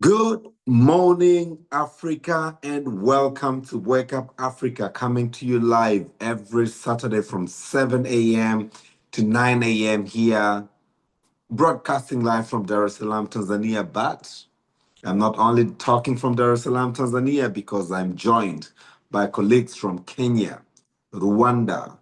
Good morning, Africa, and welcome to Wake Up Africa, coming to you live every Saturday from 7 a.m. to 9 a.m. here, broadcasting live from Dar es Salaam, Tanzania. But I'm not only talking from Dar es Salaam, Tanzania, because I'm joined by colleagues from Kenya, Rwanda,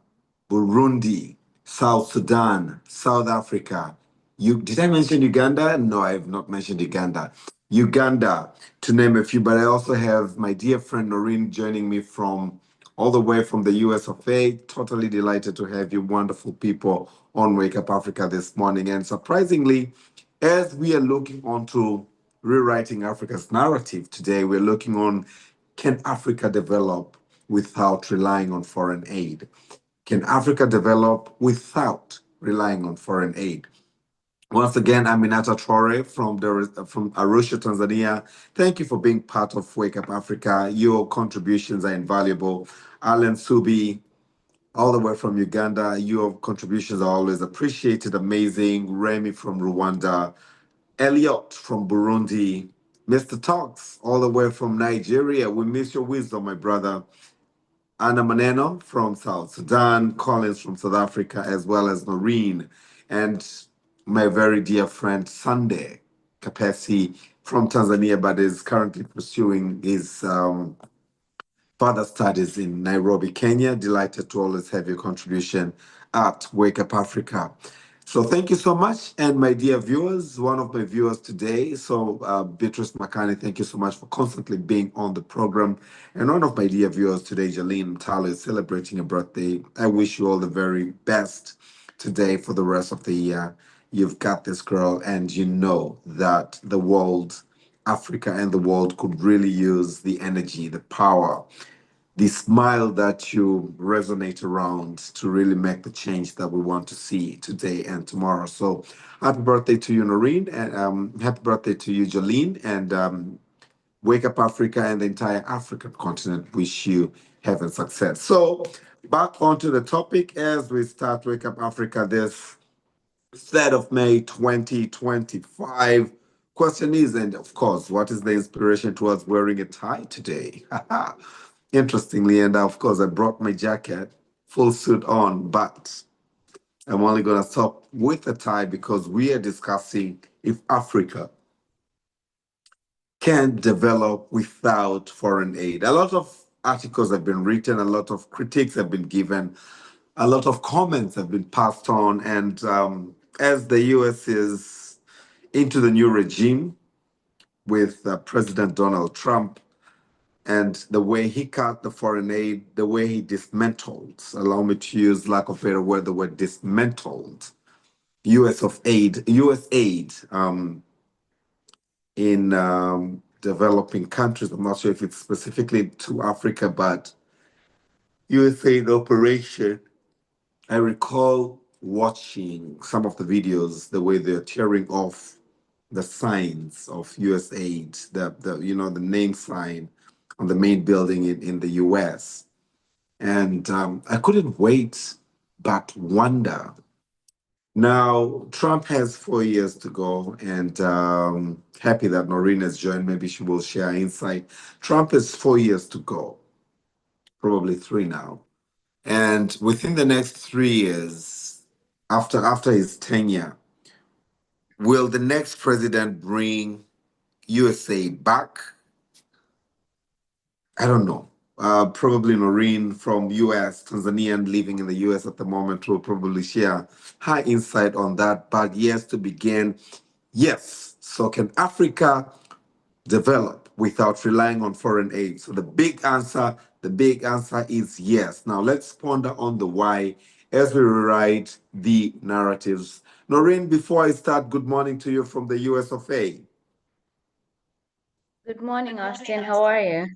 Burundi, South Sudan, South Africa. Did I mention Uganda? No, I have not mentioned Uganda. Uganda, to name a few, but I also have my dear friend Noreen joining me from all the way from the US of A. Totally delighted to have you, wonderful people, on Wake Up Africa this morning. And surprisingly, as we are looking onto rewriting Africa's narrative today, we're looking on, can Africa develop without relying on foreign aid? Can Africa develop without relying on foreign aid? Once again, I'm Minata Traore from Arusha, Tanzania. Thank you for being part of Wake Up Africa. Your contributions are invaluable. Alan Subi, all the way from Uganda, your contributions are always appreciated. Amazing. Remy from Rwanda, Elliot from Burundi, Mr. Talks, all the way from Nigeria. We miss your wisdom, my brother. Anna Maneno from South Sudan, Collins from South Africa, as well as Noreen, and my very dear friend Sunday Kapesi from Tanzania, but is currently pursuing his further studies in Nairobi, Kenya. Delighted to always have your contribution at Wake Up Africa. So thank you so much. And my dear viewers, one of my viewers today, so Beatrice Makani, thank you so much for constantly being on the program. And one of my dear viewers today, Jalene Talo, is celebrating a birthday. I wish you all the very best today for the rest of the year. You've got this, girl, and you know that the world, Africa and the world, could really use the energy, the power, the smile that you resonate around to really make the change that we want to see today and tomorrow. So happy birthday to you, Noreen, and happy birthday to you, Jolene, and Wake Up Africa and the entire African continent wish you heaven success. So back onto the topic as we start Wake Up Africa this 3rd of May 2025. Question is, and of course, what is the inspiration towards wearing a tie today? Interestingly, and of course, I brought my jacket, full suit on, but I'm only going to stop with a tie because we are discussing if Africa can develop without foreign aid. A lot of articles have been written, a lot of critiques have been given, a lot of comments have been passed on, and as the US is into the new regime with President Donald Trump, and the way he cut the foreign aid, the way he dismantled, allow me to use lack of better word, the word dismantled US aid in developing countries. I'm not sure if it's specifically to Africa, but US aid operation. I recall watching some of the videos, the way they're tearing off the signs of US aid, the name sign on the main building in the US. And I couldn't wait but wonder. Now, Trump has 4 years to go, and happy that Noreen has joined. Maybe she will share insight. Trump has 4 years to go, probably three now. And within the next 3 years, after his tenure, will the next president bring USA back? I don't know. Probably Noreen from US, Tanzanian living in the US at the moment, will probably share her insight on that. But yes, to begin, yes. So can Africa develop without relying on foreign aid? So the big answer is yes. Now let's ponder on the why as we rewrite the narratives. Noreen, before I start, good morning to you from the US of A. Good morning, Austin. How are you?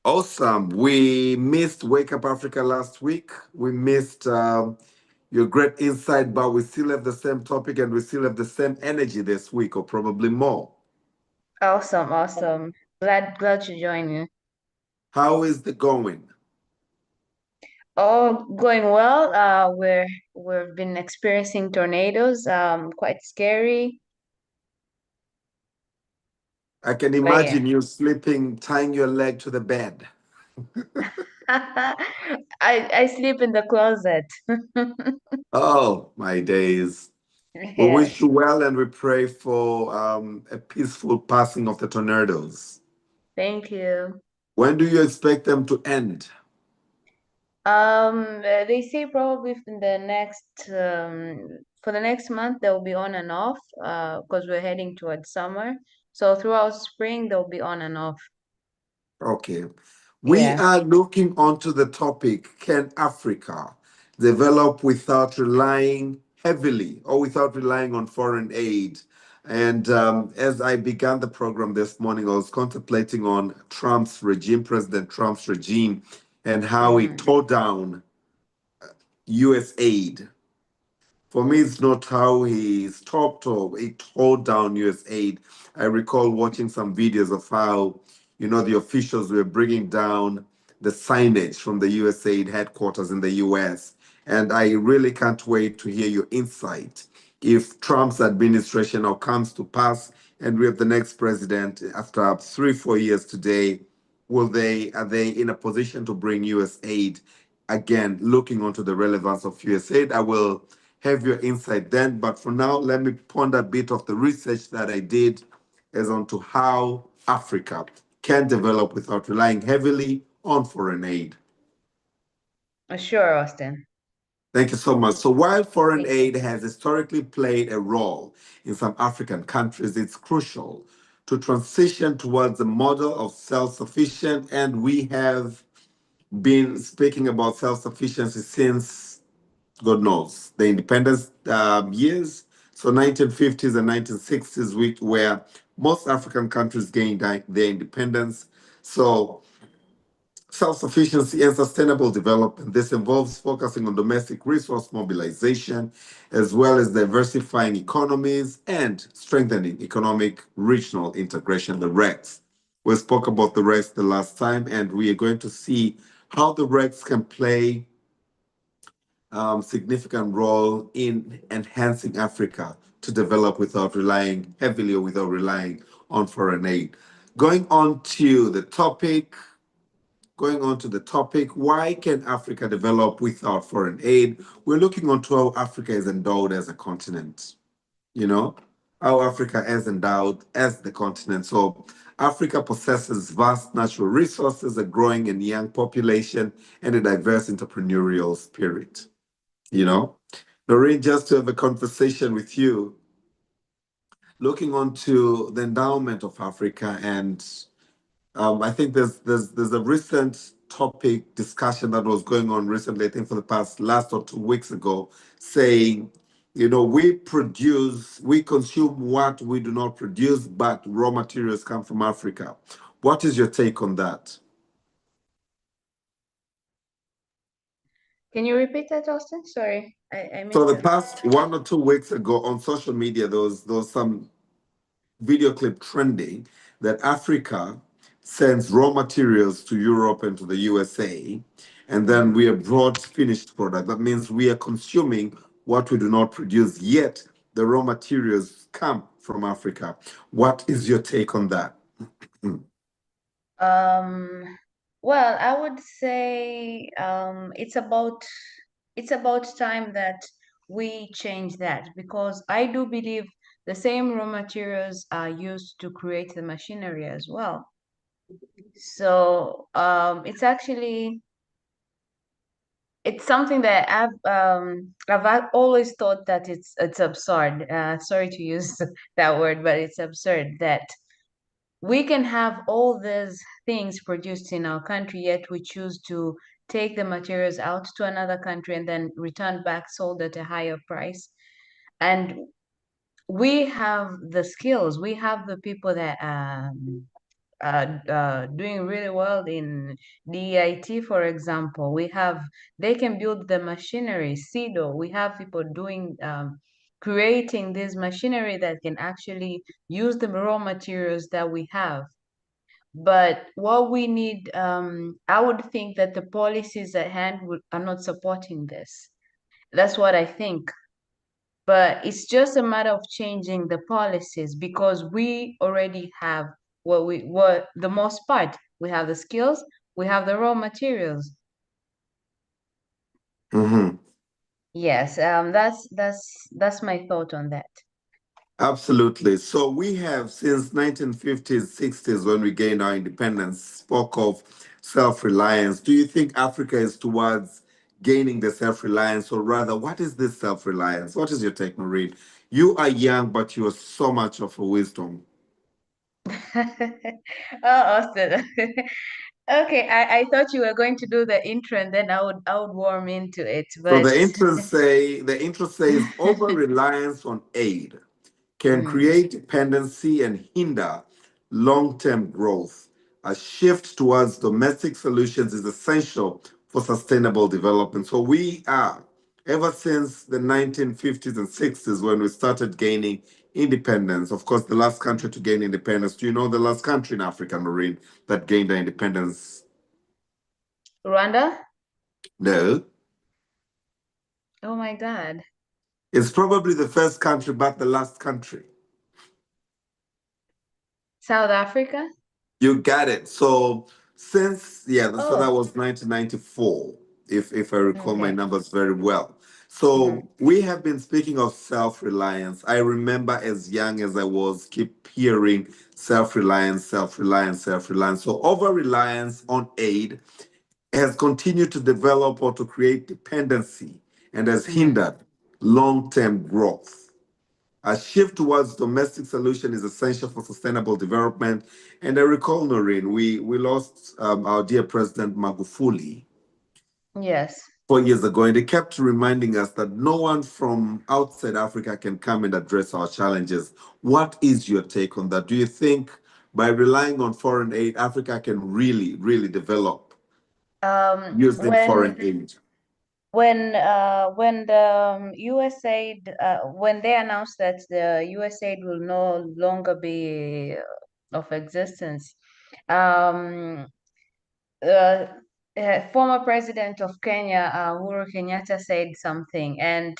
Awesome. We missed Wake Up Africa last week. We missed your great insight, but we still have the same topic and we still have the same energy this week, or probably more. Awesome, awesome. Glad to join you. How is the going? Oh, going well. We've been experiencing tornadoes. Quite scary. I can But yeah. imagine you sleeping, tying your leg to the bed. I sleep in the closet. Oh, my days. We wish Yes. you well and we pray for a peaceful passing of the tornadoes. Thank you. When do you expect them to end? They say probably in the next for the next month they'll be on and off, because we're heading towards summer. So throughout spring they'll be on and off. Okay. We Yeah. are looking onto the topic, can Africa develop without relying heavily or without relying on foreign aid? And as I began the program this morning, I was contemplating on Trump's regime, President Trump's regime, and how he Mm. tore down US aid. For me, it's not how he stopped or he tore down US aid. I recall watching some videos of how, the officials were bringing down the signage from the USAID headquarters in the US. And I really can't wait to hear your insight. If Trump's administration now comes to pass and we have the next president after 3, 4 years today, are they in a position to bring US aid? Again, looking onto the relevance of US aid, I will have your insight then. But for now, let me ponder a bit of the research that I did as onto how Africa can develop without relying heavily on foreign aid. Sure, Austin. Thank you so much. So, while foreign Thank you. aid has historically played a role in some African countries, it's crucial to transition towards a model of self sufficient. And we have been speaking about self sufficiency since God knows, the independence years. So 1950s and 1960s, where most African countries gained their independence. So self-sufficiency and sustainable development. This involves focusing on domestic resource mobilization, as well as diversifying economies and strengthening economic regional integration, the REX. We spoke about the REX the last time, and we are going to see how the REX can play significant role in enhancing Africa to develop without relying heavily or without relying on foreign aid. Going on to the topic, going on to the topic, why can Africa develop without foreign aid? We're looking onto how Africa is endowed as a continent, you know, how Africa is endowed as the continent. So Africa possesses vast natural resources, a growing and young population, and a diverse entrepreneurial spirit. You know, Noreen, just to have a conversation with you, looking onto the endowment of Africa, and I think there's a recent topic discussion that was going on recently. I think for the past last or 2 weeks ago, saying, we consume what we do not produce, but raw materials come from Africa. What is your take on that? Can you repeat that, Austin? Sorry, I So missed the you. past 1 or 2 weeks ago on social media, there was some video clip trending that Africa sends raw materials to Europe and to the USA, and then we Mm. have brought finished product. That means we are consuming what we do not produce, yet the raw materials come from Africa. What is your take on that? Um, well, I would say it's about time that we change that, because I do believe the same raw materials are used to create the machinery as well. So it's something that I've always thought that it's absurd. Sorry to use that word, but it's absurd that we can have all these things produced in our country, yet we choose to take the materials out to another country and then return back sold at a higher price. And we have the skills, we have the people that doing really well in DIT, for example. They can build the machinery, SIDO. We have people doing, creating this machinery that can actually use the raw materials that we have. But what we need, I would think that the policies at hand are not supporting this. That's what I think. But it's just a matter of changing the policies, because we already have what the most part. We have the skills, we have the raw materials. Mhm. Yes, that's my thought on that. Absolutely. So we have since 1950s, 60s, when we gained our independence, spoke of self-reliance. Do you think Africa is towards gaining the self-reliance, or rather, what is this self-reliance? What is your take, Maureen? You are young, but you are so much of a wisdom. Oh, Austin. Okay, I thought you were going to do the intro and then I would warm into it, So but the intro says over-reliance on aid can mm, create dependency and hinder long term growth. A shift towards domestic solutions is essential for sustainable development. So, we are, ever since the 1950s and 60s, when we started gaining independence, of course, the last country to gain independence. Do you know the last country in Africa, Marine, that gained their independence? Rwanda? No. Oh my God. It's probably the first country, but the last country. South Africa? You got it. So since so that Oh, was 1994, if I recall my okay. numbers very well. Mm-hmm. So we have been speaking of self-reliance. I remember as young as I was, keep hearing self-reliance, self-reliance, self-reliance. So over-reliance on aid has continued to develop or to create dependency and has Mm-hmm. hindered long-term growth. A shift towards domestic solution is essential for sustainable development. And I recall, Noreen, we lost our dear President Magufuli Yes. 4 years ago, and he kept reminding us that no one from outside Africa can come and address our challenges. What is your take on that? Do you think by relying on foreign aid, Africa can really, really develop using foreign When aid? when the USAID when they announced that the USAID will no longer be of existence, um, uh, former president of Kenya, Uhuru Kenyatta, said something, and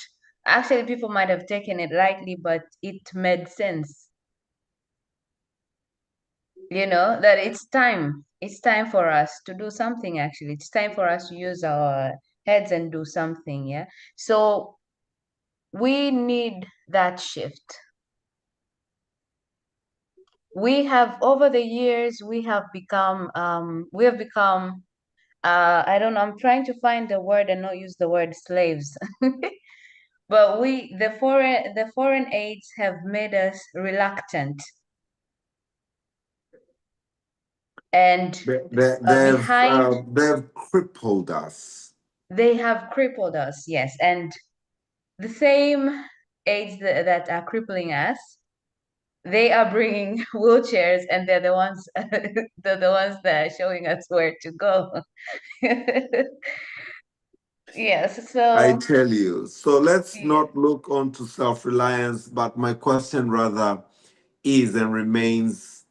actually people might have taken it lightly, but it made sense. That it's time for us to do something. Actually, it's time for us to use our heads and do something. Yeah. So we need that shift. We have over the years we have become I don't know, I'm trying to find the word and not use the word slaves. But the foreign aids have made us reluctant and behind. They've crippled us. They have crippled us, yes, and the same aids that are crippling us, they are bringing wheelchairs, and they're the ones they're the ones that are showing us where to go. Yes, I so tell you. So let's yeah, not look onto self-reliance, but my question rather is and remains,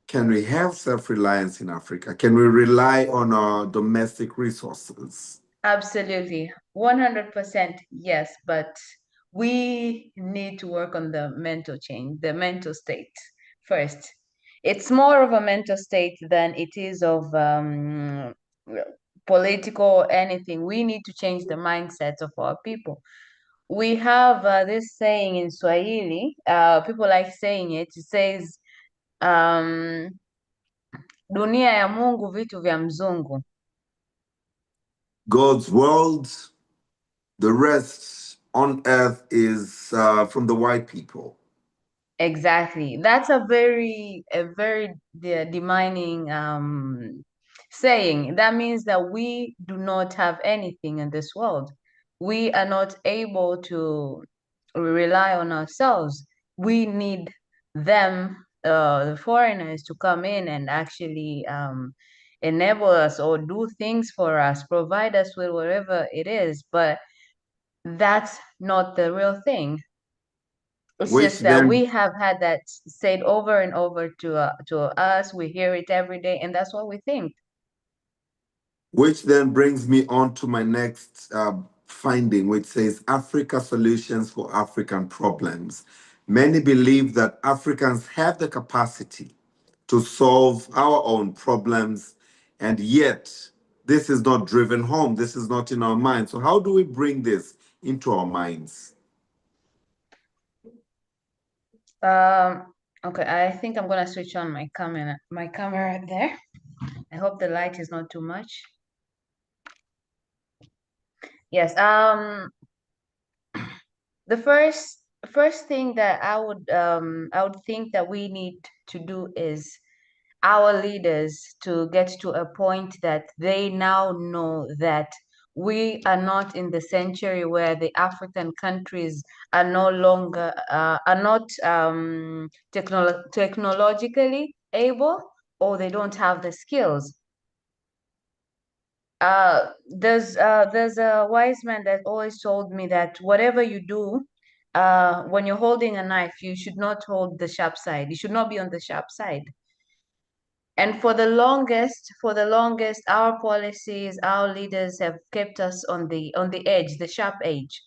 can we have self-reliance in Africa? Can we rely on our domestic resources? absolutely, 100% yes, but we need to work on the mental change, the mental state first. It's more of a mental state than it is of political anything. We need to change the mindsets of our people. We have this saying in Swahili, people like saying it. It says, um, dunia ya Mungu, vitu vya mzungu. God's world, the rest on earth is from the white people. Exactly. That's a very demeaning saying. That means that we do not have anything in this world. We are not able to rely on ourselves. We need them, the foreigners, to come in and actually enable us or do things for us, provide us with whatever it is. But that's not the real thing. It's Which just that then we have had that said over and over to us. We hear it every day, and that's what we think. which then brings me on to my next finding, which says Africa solutions for African problems. Many believe that Africans have the capacity to solve our own problems, and yet this is not driven home. This is not in our minds. So how do we bring this into our minds? Okay, I think I'm gonna switch on my camera there. I hope the light is not too much. Yes, the first thing that I would think that we need to do is our leaders to get to a point that they now know that we are not in the century where the African countries are no longer are not technologically able, or they don't have the skills. There's a wise man that always told me that whatever you do, when you're holding a knife, you should not hold the sharp side. You should not be on the sharp side. And for the longest, our policies, our leaders have kept us on the edge, the sharp edge.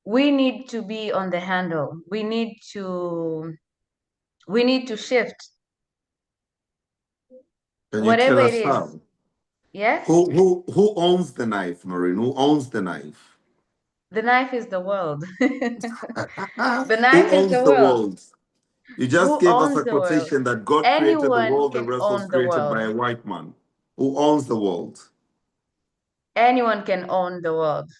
We need to be on the handle. We need to shift. Can you Whatever tell it us is. how? Yes? Who owns the knife, Maureen? Who owns the knife? The knife is the world. The Who knife is owns the the world. world? You just Who gave us owns a the world? quotation that God created the Anyone world, the can rest was own the created world. by a white man. Who owns the world? Anyone can own the world.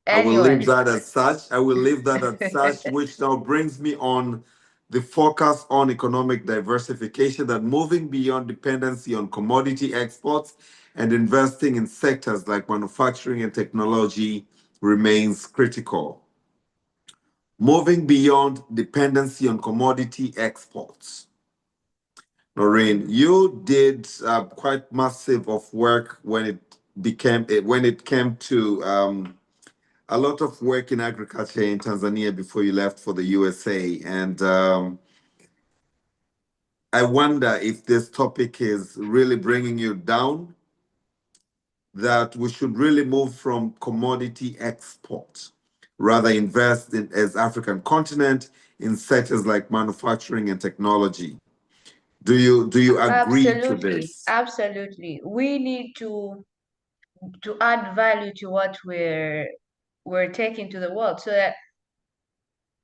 I will leave Anyone. that as such. I will leave that as such, which now brings me on the focus on economic diversification, that moving beyond dependency on commodity exports and investing in sectors like manufacturing and technology remains critical. Moving beyond dependency on commodity exports. Noreen, you did quite massive of work when it came to a lot of work in agriculture in Tanzania before you left for the USA. And I wonder if this topic is really bringing you down, that we should really move from commodity export, rather invest in as African continent in sectors like manufacturing and technology. Do you agree to Absolutely. this? Absolutely. We need to add value to what we're taking to the world so that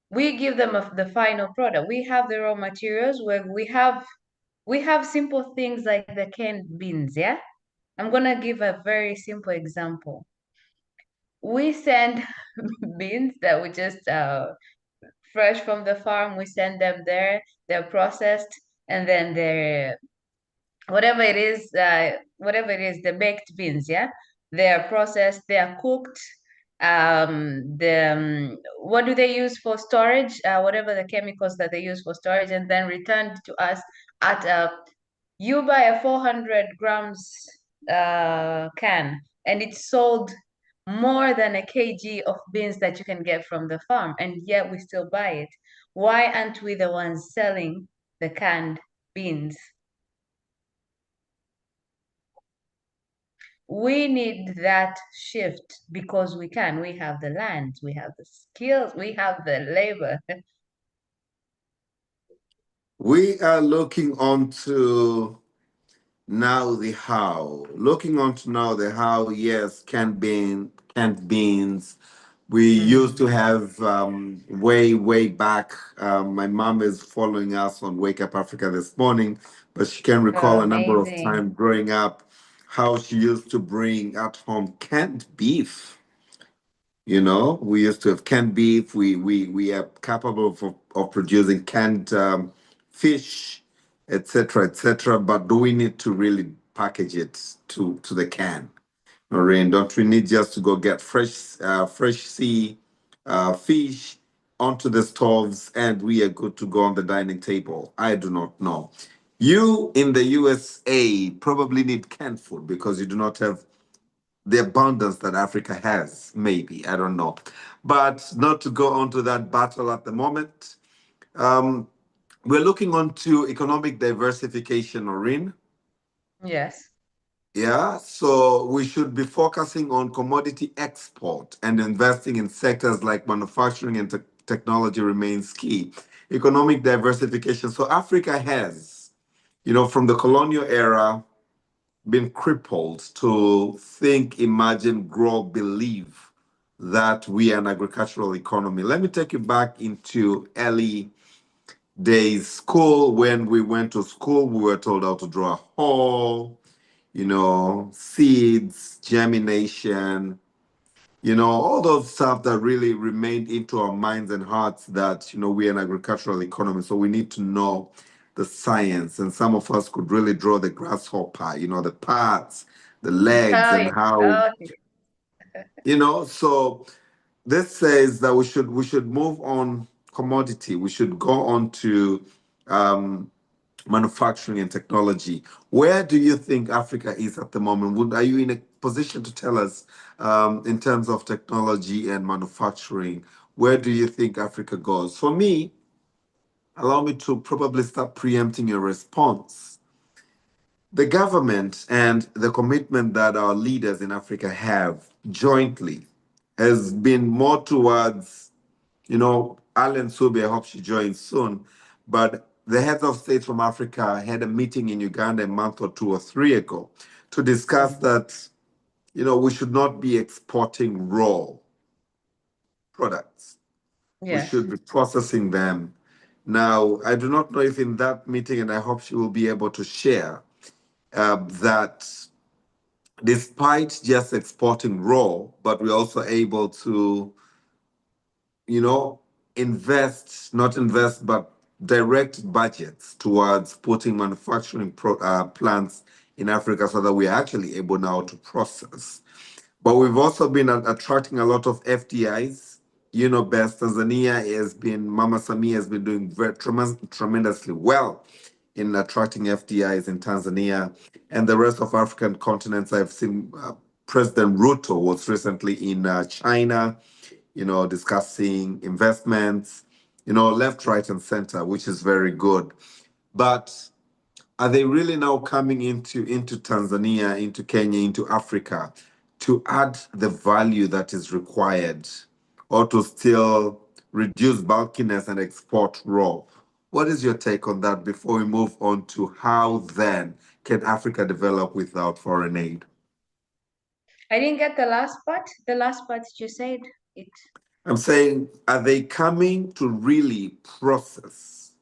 we give them the final product. We have the raw materials where we have simple things like the canned beans, yeah? I'm gonna give a very simple example. We send beans that we just fresh from the farm, we send them there, they're processed, and then they're whatever it is, the baked beans, yeah, they are processed, they are cooked. The what do they use for storage? Whatever the chemicals that they use for storage, and then returned to us at you buy a 400 grams can, and it's sold more than a kg of beans that you can get from the farm, and yet we still buy it. Why aren't we the ones selling the canned beans? We need that shift because we can. We have the land, we have the skills, we have the labor. We are looking on to now the how. Looking on to now the how, yes, canned beans. We used to Mm. have way back. My mom is following us on Wake Up Africa this morning, but she can recall a number of Amazing. times growing up how she used to bring at home canned beef. You know, we used to have canned beef. We are capable of producing canned fish, etc., etc. But do we need to really package it to the can? Noreen, don't we need just to go get fresh sea fish onto the stoves and we are good to go on the dining table? I do not know. You in the USA probably need canned food because you do not have the abundance that Africa has, maybe, I don't know. But not to go on to that battle at the moment. Um, we're looking on to economic diversification, Noreen. Yes. Yeah, so we should be focusing on commodity export and investing in sectors like manufacturing and technology remains key. economic diversification. So Africa has, from the colonial era, been crippled to think, imagine, grow, believe that we are an agricultural economy. Let me take you back into early days school. When we went to school, we were told how to draw a hole, seeds, germination, all those stuff that really remained into our minds and hearts that, we're an agricultural economy. So we need to know the science. And some of us could really draw the grasshopper, the parts, the legs, Oh, and yeah. how, Oh, so this says that we should move on commodity. We should go on to um, manufacturing and technology. Where do you think Africa is at the moment? Are you in a position to tell us, in terms of technology and manufacturing, where do you think Africa goes? For me, allow me to probably start preempting your response. The government and the commitment that our leaders in Africa have jointly has been more towards, Alan Subi, I hope she joins soon, but the heads of states from Africa had a meeting in Uganda a month or two or three ago to discuss mhm. that, we should not be exporting raw products. We Yes. should be processing them. Now, I do not know if in that meeting, and I hope she will be able to share, that despite just exporting raw, but we're also able to, you know, not invest, but direct budgets towards putting manufacturing plants in Africa so that we're actually able now to process. But we've also been attracting a lot of FDIs. You know, best Mama Samia has been doing tremendously well in attracting FDIs in Tanzania and the rest of African continents. I've seen President Ruto was recently in China, discussing investments, left, right, and center, which is very good. But are they really now coming into Tanzania, into Kenya, into Africa to add the value that is required or to still reduce bulkiness and export raw? What is your take on that before we move on to how then can Africa develop without foreign aid? I didn't get the last part. The last part you said it. I'm saying, are they coming to really process,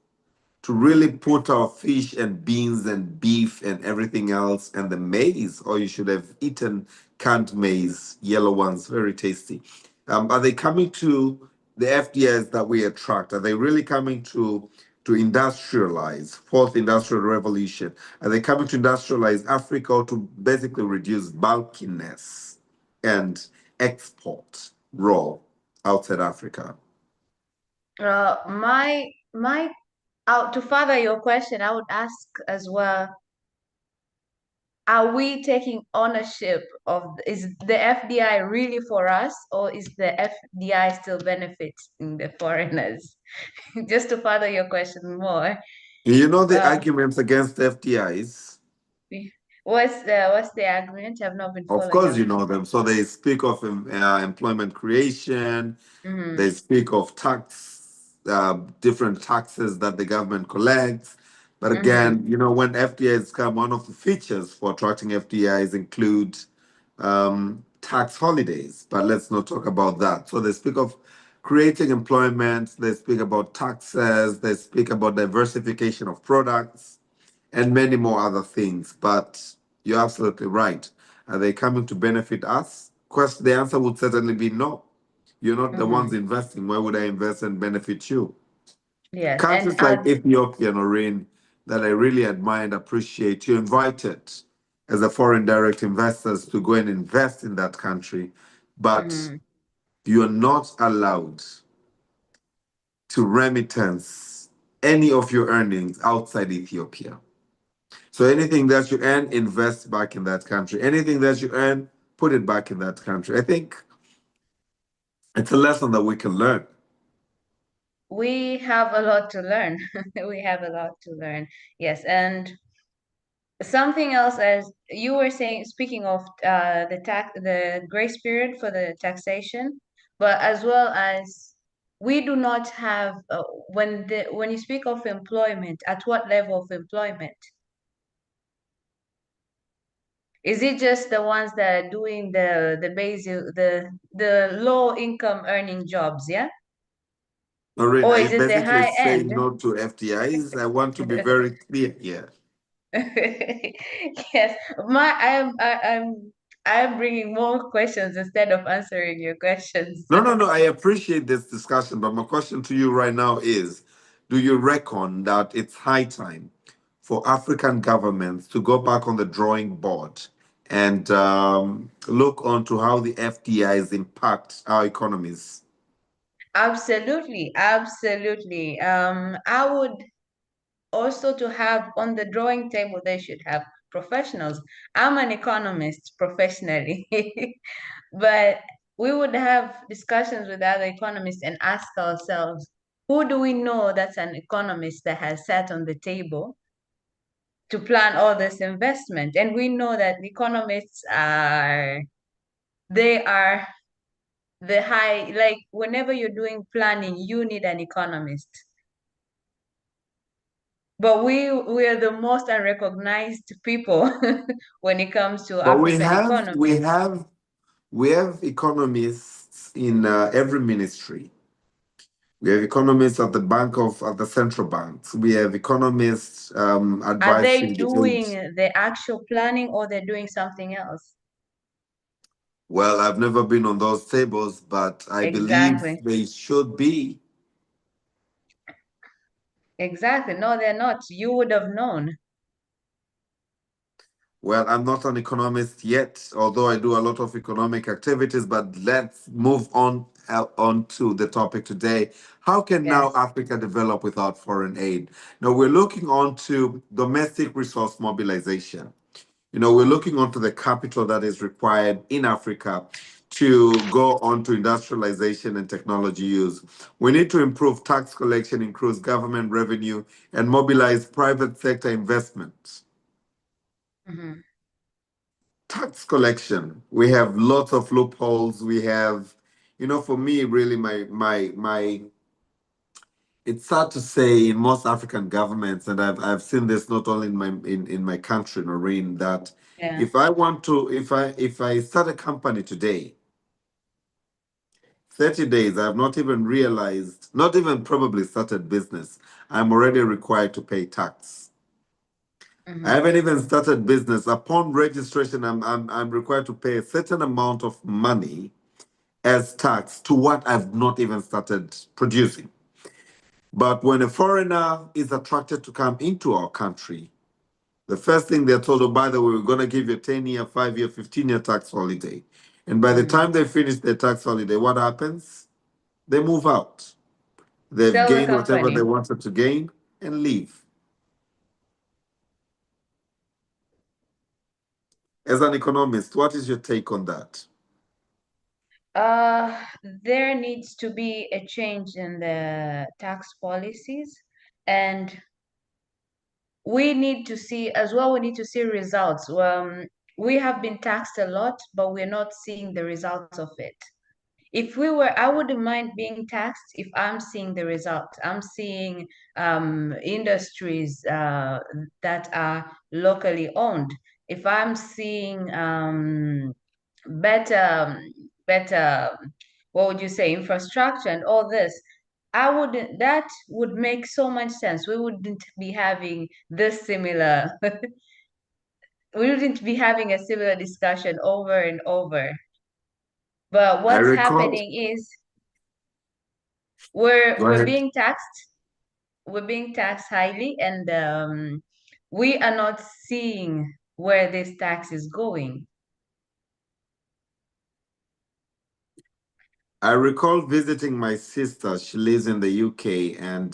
to really put our fish and beans and beef and everything else and the maize, or you should have eaten canned maize, yellow ones, very tasty. Are they coming to the FDS that we attract? Are they really coming to industrialize, fourth industrial revolution? Are they coming to industrialize Africa or to basically reduce bulkiness and export raw outside Africa? My to further your question, I would ask as well, are we taking ownership of, is the FDI really for us, or is the FDI still benefiting the foreigners? Just to further your question more. You know the Uh, arguments against FDIs? what's the argument? I've not been Of following course, up. you know them. So they speak of employment creation, Mm-hmm. they speak of different taxes that the government collects. But Mm-hmm. again, when FDIs come, one of the features for attracting FDIs include tax holidays. But let's not talk about that. So they speak of creating employment, they speak about taxes, they speak about diversification of products and many more other things. But you're absolutely right. Are they coming to benefit us? The answer would certainly be no. You're not the ones Mm-hmm. investing. Why would I invest and benefit you? Yes, and Countries like Ethiopia, Noreen, that I really admire and appreciate, you invited as a foreign direct investors to go and invest in that country, but mhm. you're not allowed to remittance any of your earnings outside Ethiopia. So anything that you earn, invest back in that country. Anything that you earn, put it back in that country. I think it's a lesson that we can learn. We have a lot to learn. We have a lot to learn. Yes, and something else, as you were saying, speaking of the grace period for the taxation, but as well as we do not have when you speak of employment, at what level of employment? Is it just the ones that are doing the basic the low income earning jobs, yeah? Noreen, Or are is you it the basically high end? saying no to FDIs? I want to be very clear here. Yes, I'm bringing more questions instead of answering your questions. No, no, no. I appreciate this discussion, but my question to you right now is, do you reckon that it's high time for African governments to go back on the drawing board and look onto how the FDIs impact our economies? Absolutely, absolutely. I would also to have on the drawing table, they should have professionals. I'm an economist professionally, but we would have discussions with other economists and ask ourselves, who do we know that's an economist that has sat on the table to plan all this investment? And we know that economists they are the high, like whenever you're doing planning, you need an economist. But we are the most unrecognized people when it comes to But we African have we economy. have we have economists in every ministry. We have economists at the at the central banks. We have economists Are they advising the doing age. the actual planning or they're doing something else? Well, I've never been on those tables, but I believe Exactly. they should be. Exactly. No, they're not. You would have known. Well, I'm not an economist yet, although I do a lot of economic activities. But let's move on to the topic today. How can now Yes. Africa develop without foreign aid? Now we're looking on to domestic resource mobilization. We're looking onto the capital that is required in Africa to go on to industrialization and technology use. We need to improve tax collection, increase government revenue, and mobilize private sector investment. Hmm. Tax collection, we have lots of loopholes. We have, for me, really, it's sad to say in most African governments, and I've seen this not only in my country, Noreen, that Yeah. if I want to, if I start a company today, 30 days, I've not even realized, not even probably started business, I'm already required to pay tax. I Hmm. haven't even started business. Upon registration, I'm required to pay a certain amount of money as tax to what I've not even started producing. But when a foreigner is attracted to come into our country, the first thing they're told, oh, by the way, we're going to give you a 10-year, 5-year, 15-year tax holiday. And by the Hmm. time they finish their tax holiday, what happens? They move out. They've Sell the gained whatever they company. wanted to gain and leave. As an economist, what is your take on that? Uh, there needs to be a change in the tax policies, and we need to see as well, we need to see results. We have been taxed a lot, but we're not seeing the results of it. If we were, I wouldn't mind being taxed if I'm seeing the results. I'm seeing industries that are locally owned. If I'm seeing better, better, what would you say, infrastructure and all this, that would make so much sense. We wouldn't be having this similar, we wouldn't be having a similar discussion over and over. But I what's recall, happening is we're go we're ahead. being taxed, we're being taxed highly, and we are not seeing where this tax is going. I recall visiting my sister. She lives in the UK, and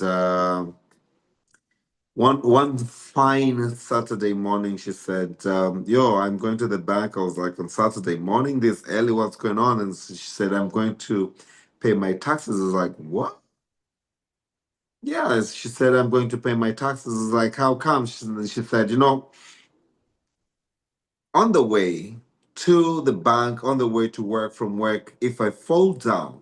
one fine Saturday morning, she said, "Yo, I'm going to the bank." I was like, "On Saturday morning, this early, what's going on?" And she said, "I'm going to pay my taxes." I was like, "What?" Yeah, she said, "I'm going to pay my taxes." I was like, "How come?" She said, on the way to the bank, on the way to work from work, if I fall down,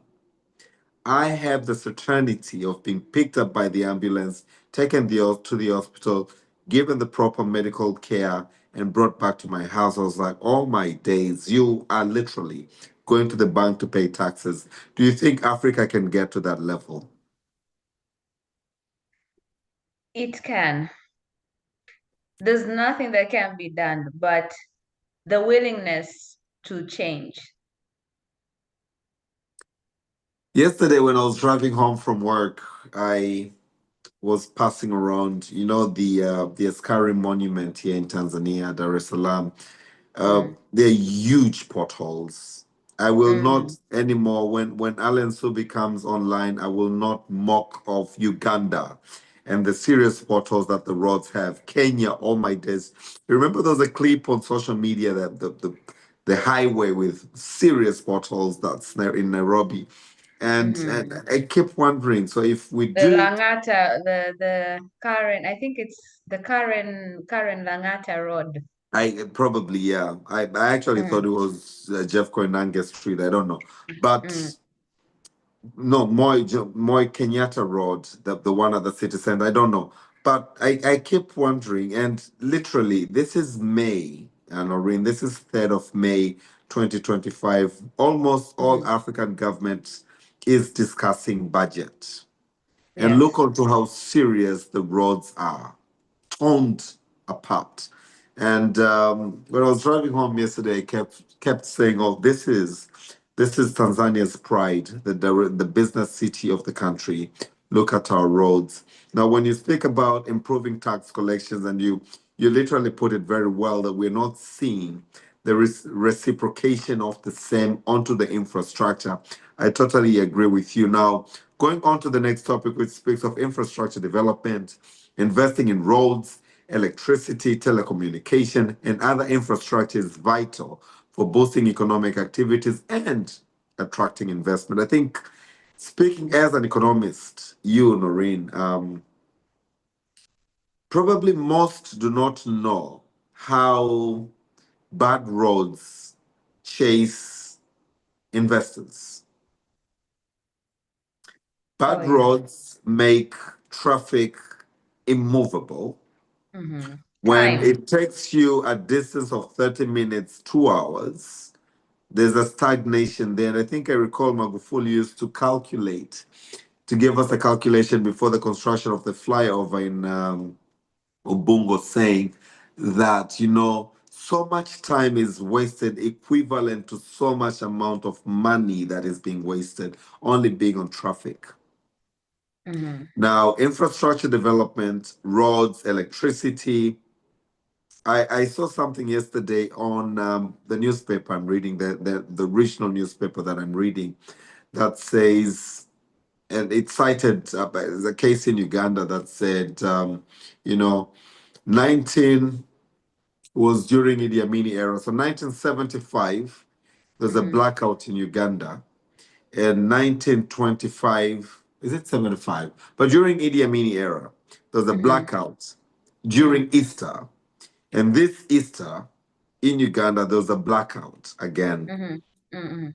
I have the certainty of being picked up by the ambulance, taken to the hospital, given the proper medical care, and brought back to my house. I was like, all my days, you are literally going to the bank to pay taxes. Do you think Africa can get to that level? It can. There's nothing that can be done, but the willingness to change. Yesterday, when I was driving home from work, I was passing around, the Askari Monument here in Tanzania, Dar es Salaam. Mm, They're huge potholes. I will not mhm, anymore. When Alan Subi comes online, I will not mock of Uganda and the serious potholes that the roads have. Kenya, all my days. Remember, there was a clip on social media that the highway with serious potholes that's there in Nairobi, and mhm. I keep wondering. So if we The do, Langata, the Karen, I think it's the Karen Langata Road. I probably, yeah. I actually thought Mm, it was Jeff Koinange Street. I don't know, mm, but no, Moi Kenyatta Road, the one at the city center. I don't know, but I keep wondering. And literally, this is May, and Noreen, this is 3rd of May, 2025. Almost all mhm. African governments is discussing budget, and look Yes. onto how serious the roads are torn apart. And when I was driving home yesterday, I kept saying, "Oh, this is Tanzania's pride, the business city of the country. Look at our roads." Now, when you speak about improving tax collections, and you literally put it very well that we're not seeing there is reciprocation of the same onto the infrastructure. I totally agree with you. Now, going on to the next topic, which speaks of infrastructure development, investing in roads, electricity, telecommunication, and other infrastructure is vital for boosting economic activities and attracting investment. I think, speaking as an economist, you, Noreen, probably most do not know how bad roads chase investors. Oh Bad yeah. roads make traffic immovable. When Time. it takes you a distance of 30 minutes, 2 hours, there's a stagnation there. And I think I recall Magufuli used to calculate, to give us a calculation before the construction of the flyover in Ubungo, saying that, so much time is wasted, equivalent to so much amount of money that is being wasted, only being on traffic. Mm-hmm. Now, infrastructure development, roads, electricity. I saw something yesterday on the newspaper I'm reading, the regional newspaper that I'm reading, that says, and it cited a case in Uganda that said, you know, 19 was during Idi Amin era. So 1975, there's a Mm-hmm. blackout in Uganda. In 1925, is it 75? But during Idi Amin era, there's a Mm-hmm. blackout during Easter. And this Easter in Uganda, there was a blackout again. Mm-hmm. Mm-hmm.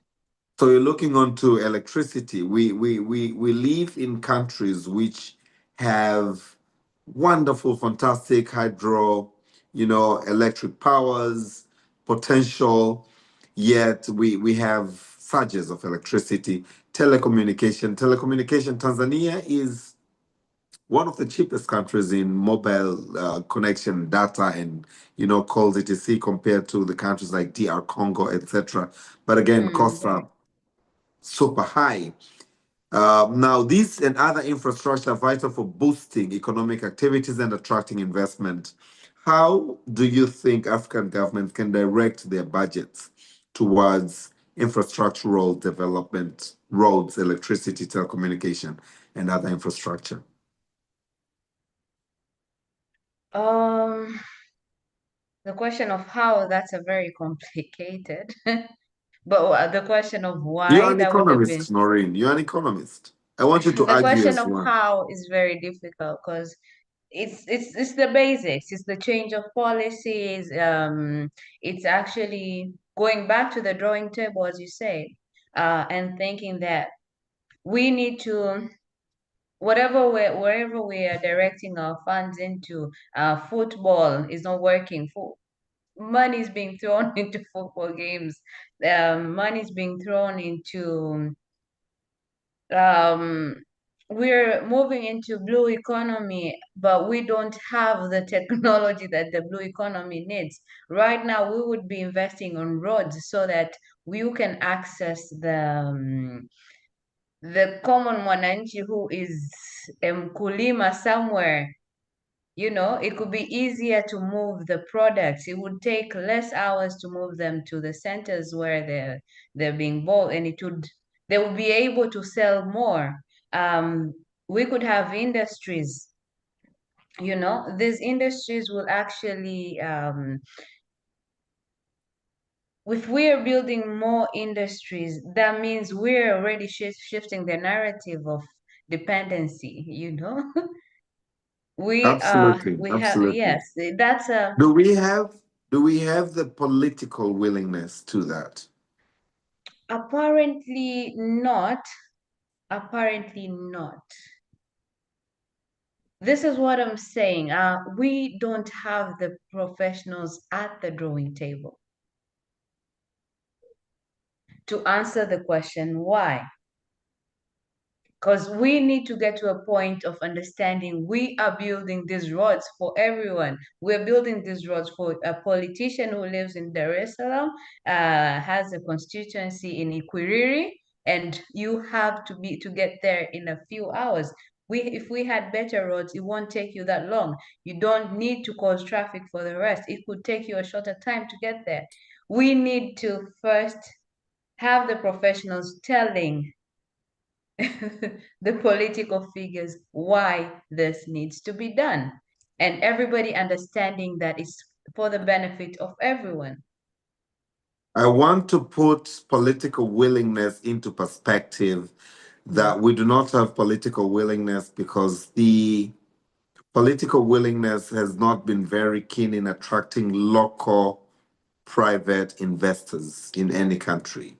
So you're looking onto electricity. We live in countries which have wonderful, fantastic hydro, electric powers, potential, yet we have surges of electricity. Telecommunication. Tanzania is one of the cheapest countries in mobile connection data and calls etc compared to the countries like DR Congo, etc. But again, costs are super high. Now, these and other infrastructure are vital for boosting economic activities and attracting investment. How do you think African governments can direct their budgets towards infrastructural development, roads, electricity, telecommunication, and other infrastructure? Um, the question of how, that's a very complicated. But the question of You're why, an that would have been economist, Noreen. You're an economist. I want you to the argue question as of well. how is very difficult because it's the basics, it's the change of policies, it's actually going back to the drawing table, as you say, and thinking that we need to wherever we are directing our funds into, football is not working. Money is being thrown into football games. Money is being thrown into, um, we're moving into blue economy, but we don't have the technology that the blue economy needs. Right now, we would be investing on roads so that you can access the common mwananchi who is a mkulima somewhere. It could be easier to move the products. It would take less hours to move them to the centers where they're being bought, and they would be able to sell more. Um, we could have industries. These industries will actually, if we are building more industries, that means we're already shifting the narrative of dependency. Absolutely, We have, absolutely. yes, that's a. Do we have the political willingness to that? Apparently not. Apparently not. This is what I'm saying. We don't have the professionals at the drawing table to answer the question why. Because we need to get to a point of understanding we are building these roads for everyone. We're building these roads for a politician who lives in Dar es Salaam, has a constituency in Ikwiriri, and you have to get there in a few hours. If we had better roads, it won't take you that long. You don't need to cause traffic for the rest. It could take you a shorter time to get there. We need to first have the professionals telling the political figures why this needs to be done, and everybody understanding that it's for the benefit of everyone. I want to put political willingness into perspective Mm. that we do not have political willingness because the political willingness has not been very keen in attracting local private investors in any country.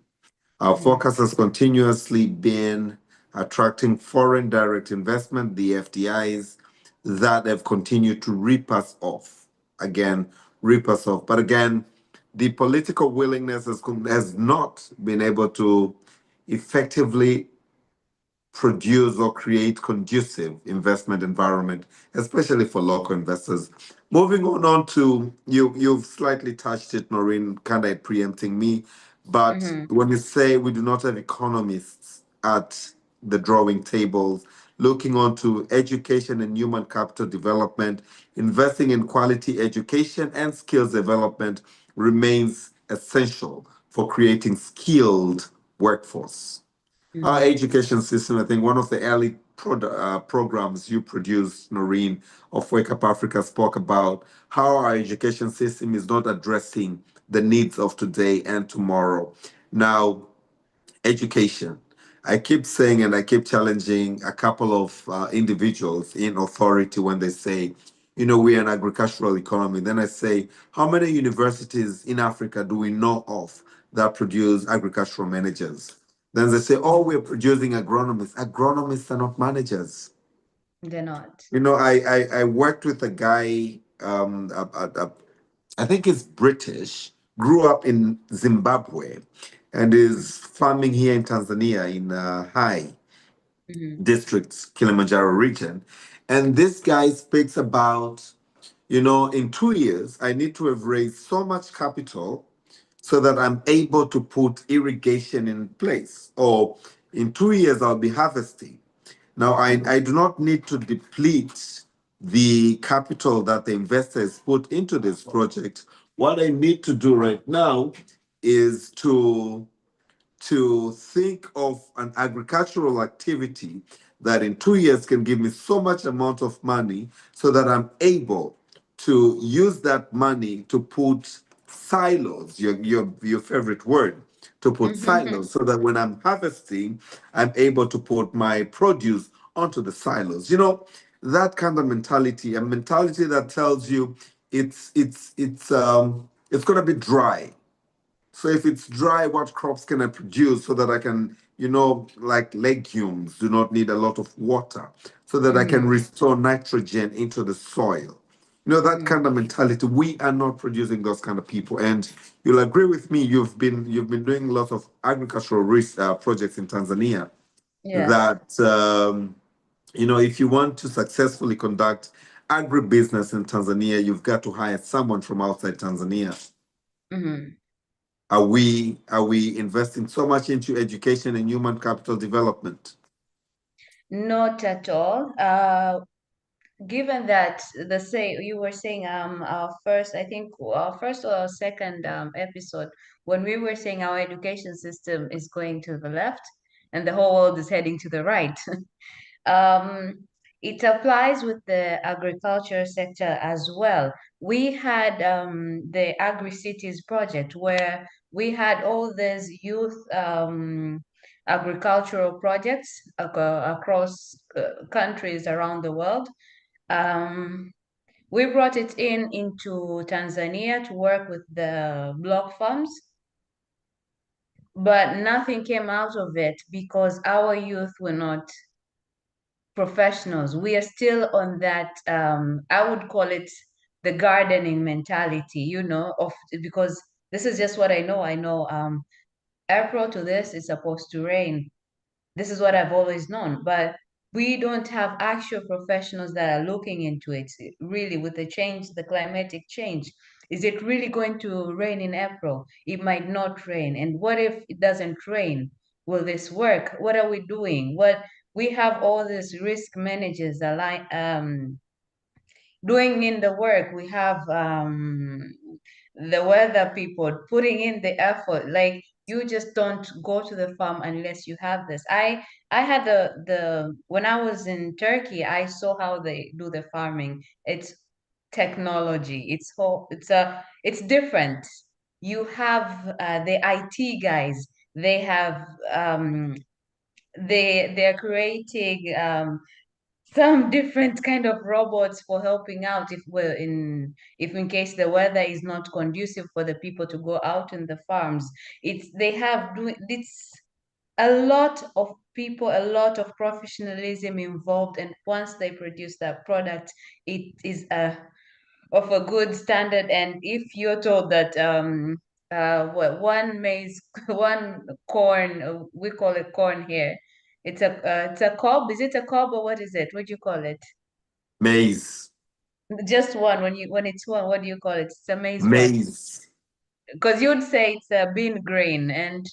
Our Mhm. focus has continuously been attracting foreign direct investment, the FDIs, that have continued to rip us off. Again, rip us off. But again, the political willingness has not been able to effectively produce or create conducive investment environment, especially for local investors. Moving on to you've slightly touched it, Noreen, kind of preempting me. But Mhm. when you say we do not have economists at the drawing tables, looking onto education and human capital development, investing in quality education and skills development remains essential for creating skilled workforce. Our Mhm. education system, I think one of the early programs you produced, Noreen, of Wake Up Africa, spoke about how our education system is not addressing the needs of today and tomorrow. Now, education. I keep saying and I keep challenging a couple of individuals in authority when they say, we're an agricultural economy. Then I say, how many universities in Africa do we know of that produce agricultural managers? Then they say, oh, we're producing agronomists. Agronomists are not managers. They're not. I worked with a guy, I think he's British, grew up in Zimbabwe, and is farming here in Tanzania in Hai Mhm. districts, Kilimanjaro region. And this guy speaks about, in 2 years, I need to have raised so much capital so that I'm able to put irrigation in place. Or in 2 years, I'll be harvesting. Now, I do not need to deplete the capital that the investors put into this project. What I need to do right now is to think of an agricultural activity that in 2 years can give me so much amount of money so that I'm able to use that money to put silos, your favorite word, to put Mhm. silos so that when I'm harvesting, I'm able to put my produce onto the silos. That kind of mentality, a mentality that tells you it's gonna be dry, so if it's dry, what crops can I produce so that I can like legumes do not need a lot of water so that I can Mm-hmm. restore nitrogen into the soil. That Mm-hmm. kind of mentality. We are not producing those kind of people. And you'll agree with me, you've been doing lots of agricultural projects in Tanzania Yes. that if you want to successfully conduct agribusiness in Tanzania, you've got to hire someone from outside Tanzania. Mm-hmm. Are we investing so much into education and human capital development? Not at all. Given that the say you were saying our first, I think our first or second episode, when we were saying our education system is going to the left and the whole world is heading to the right. Um, it applies with the agriculture sector as well. We had the Agri Cities project where we had all these youth agricultural projects across countries around the world. Um, we brought it into Tanzania to work with the block farms, but nothing came out of it because our youth were not professionals. We are still on that, I would call it the gardening mentality, of because this is just what I know. I know April to this is supposed to rain. This is what I've always known. But we don't have actual professionals that are looking into it really with the change, the climatic change. Is it really going to rain in April? It might not rain. And what if it doesn't rain? Will this work? What are we doing? What we have all these risk managers doing in the work. We have the weather people putting in the effort. Like you just don't go to the farm unless you have this. I had the when I was in Turkey, I saw how they do the farming. It's technology. It's different. You have the IT guys. They have they're creating some different kind of robots for helping out if in case the weather is not conducive for the people to go out in the farms. It's a lot of people, a lot of professionalism involved, and once they produce that product, it is of a good standard. And if you're told that one maize, one corn, we call it corn here, it's a cob. Is it a cob or what is it? What do you call it? Maize. Just one. When it's one, what do you call it? It's a maize what? Maize. Because you'd say it's a bean grain. And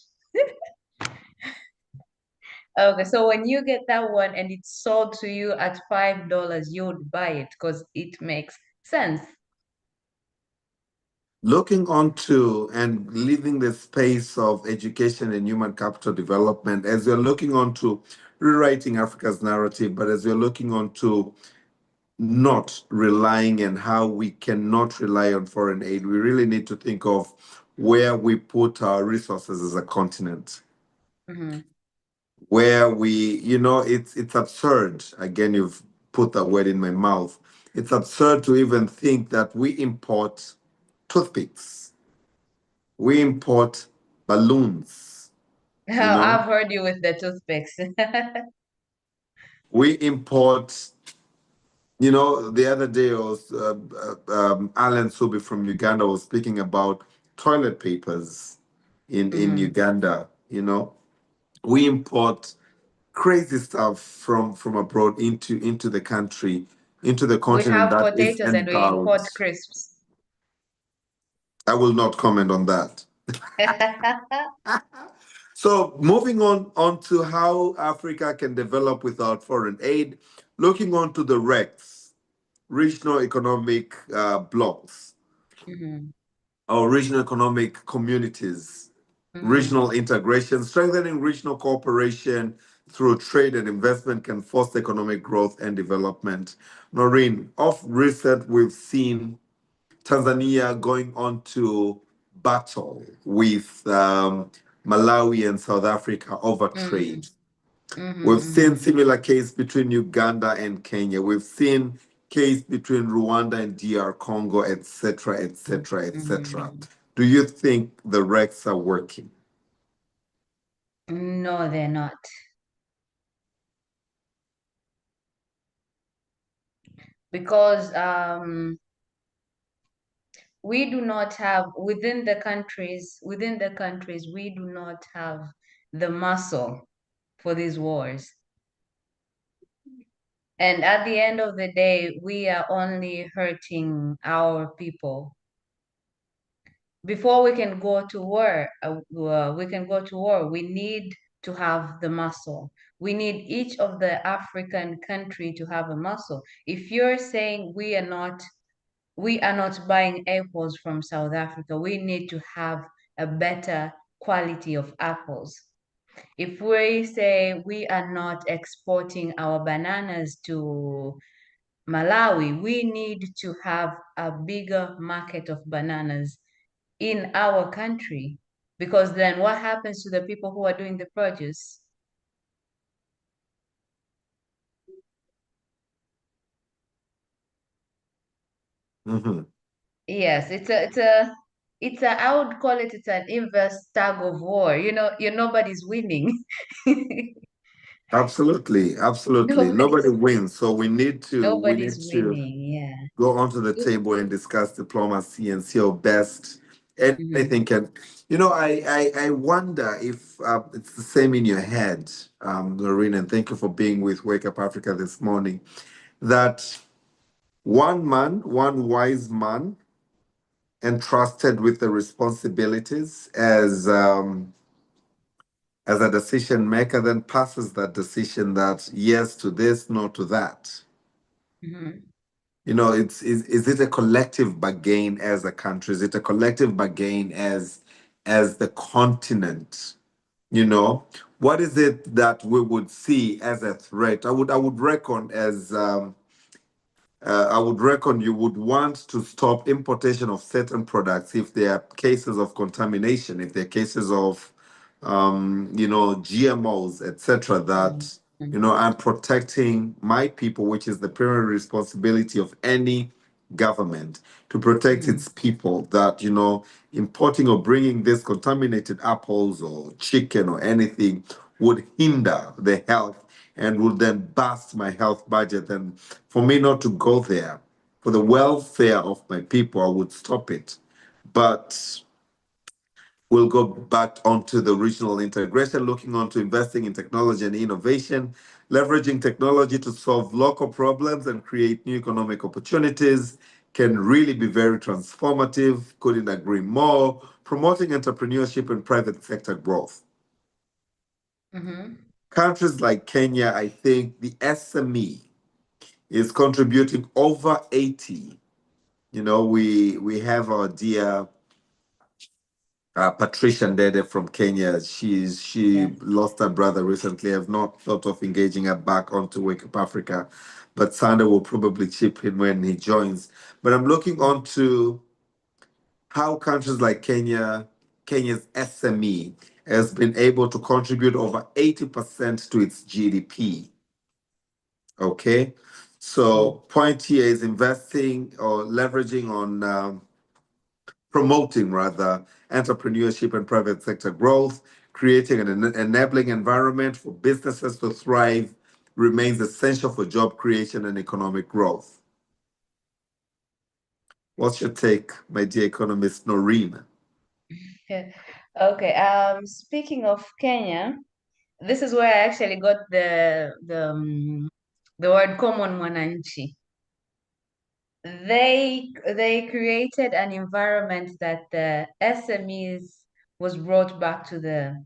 okay, so when you get that one and it's sold to you at $5, you'd buy it because it makes sense. Looking onto and leaving the space of education and human capital development, as we're looking onto rewriting Africa's narrative, but as we're looking onto not relying and how we cannot rely on foreign aid, we really need to think of where we put our resources as a continent. Mm-hmm. Where it's absurd. Again, you've put that word in my mouth. It's absurd to even think that we import toothpicks, we import balloons, you know, I've heard you with the toothpicks. we import. The other day, was Alan Subi from Uganda was speaking about toilet papers in Hmm. Uganda. We import crazy stuff from abroad into the country, into the We continent have that is potatoes and we endowed. import crisps. I will not comment on that. So moving on to how Africa can develop without foreign aid, looking on to the RECs, regional economic blocks, Hmm. or regional economic communities, Hmm. regional integration, strengthening regional cooperation through trade and investment can foster economic growth and development. Noreen, of recent, we've seen Tanzania going on to battle with Malawi and South Africa over Hmm. trade. We've seen Hmm. similar case between Uganda and Kenya. We've seen case between Rwanda and DR Congo, etc., etc., etc. Hmm. Do you think the RECs are working? No, they're not. Because we do not have within the countries we do not have the muscle for these wars. And at the end of the day, we are only hurting our people. Before we can go to war, we need to have the muscle. We need each of the African country to have a muscle. If you're saying we are not buying apples from South Africa, we need to have a better quality of apples. If we say we are not exporting our bananas to Malawi, we need to have a bigger market of bananas in our country, because then what happens to the people who are doing the produce? Hmm. Yes, it's a I would call it's an inverse tug of war. Nobody's winning. Absolutely, absolutely. Nobody Nobody's wins. So we nobody's need to winning. Yeah. go onto the table and discuss diplomacy and see how best Mm-hmm. anything can. I wonder if it's the same in your head, Noreen, and thank you for being with Wake Up Africa this morning. That one man, one wise man, entrusted with the responsibilities as a decision maker, then passes that decision that yes to this, no to that. Mm-hmm. Is it a collective bargain as a country? Is it a collective bargain as the continent? You know, what is it that we would see as a threat? I would reckon I would reckon you would want to stop importation of certain products if there are cases of contamination, if there are cases of, GMOs, etc. That, Mm-hmm. I'm protecting my people, which is the primary responsibility of any government to protect Mm-hmm. its people. That, importing or bringing this contaminated apples or chicken or anything would hinder the health and would then bust my health budget. And for me not to go there, for the welfare of my people, I would stop it. But we'll go back onto the regional integration, looking onto investing in technology and innovation, leveraging technology to solve local problems and create new economic opportunities can really be very transformative. Couldn't agree more. Promoting entrepreneurship and private sector growth. Mm-hmm. Countries like Kenya, I think the SME is contributing over 80. We have our dear Patricia Ndede from Kenya. She Yeah. lost her brother recently. I've not thought of engaging her back onto Wake Up Africa, but Sander will probably chip in when he joins. But I'm looking onto how countries like Kenya's SME has been able to contribute over 80% to its GDP. Okay. So point here is investing or leveraging on promoting rather entrepreneurship and private sector growth, creating an enabling environment for businesses to thrive remains essential for job creation and economic growth. What's your take, my dear economist Noreen? Okay. Speaking of Kenya, this is where I actually got the word common mwananchi. They created an environment that the SMEs was brought back to the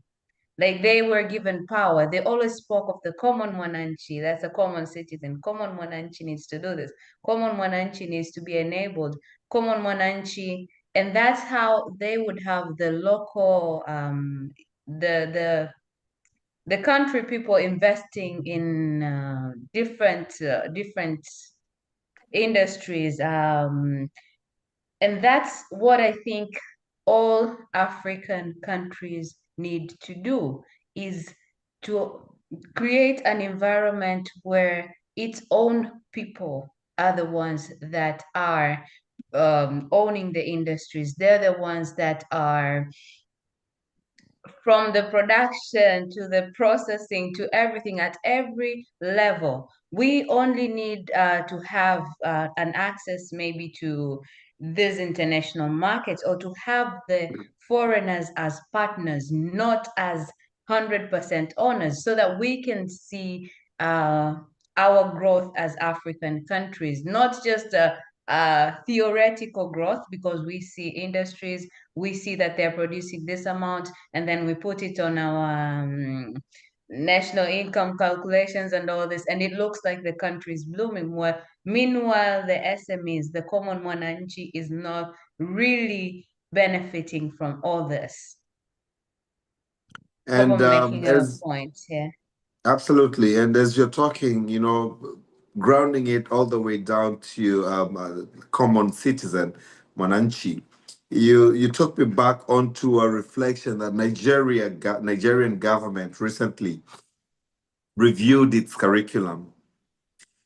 like they were given power. They always spoke of the common mwananchi. That's a common citizen. Common mwananchi needs to do this. Common mwananchi needs to be enabled. Common mwananchi, and that's how they would have the local the country people investing in different industries. And that's what I think all African countries need to do is to create an environment where its own people are the ones that are owning the industries. They're the ones that are from the production to the processing to everything at every level. We only need to have an access maybe to these international markets, or to have the foreigners as partners, not as 100% owners, so that we can see uh, our growth as African countries, not just theoretical growth, because we see industries, we see that they're producing this amount, and then we put it on our national income calculations and all this, and it looks like the country is blooming. Well, meanwhile, the SMEs, the common mwananchi, is not really benefiting from all this. Hope And I'm making a as point here. absolutely, and as you're talking, grounding it all the way down to common citizen, Mwananchi, you took me back onto a reflection that Nigerian government recently reviewed its curriculum,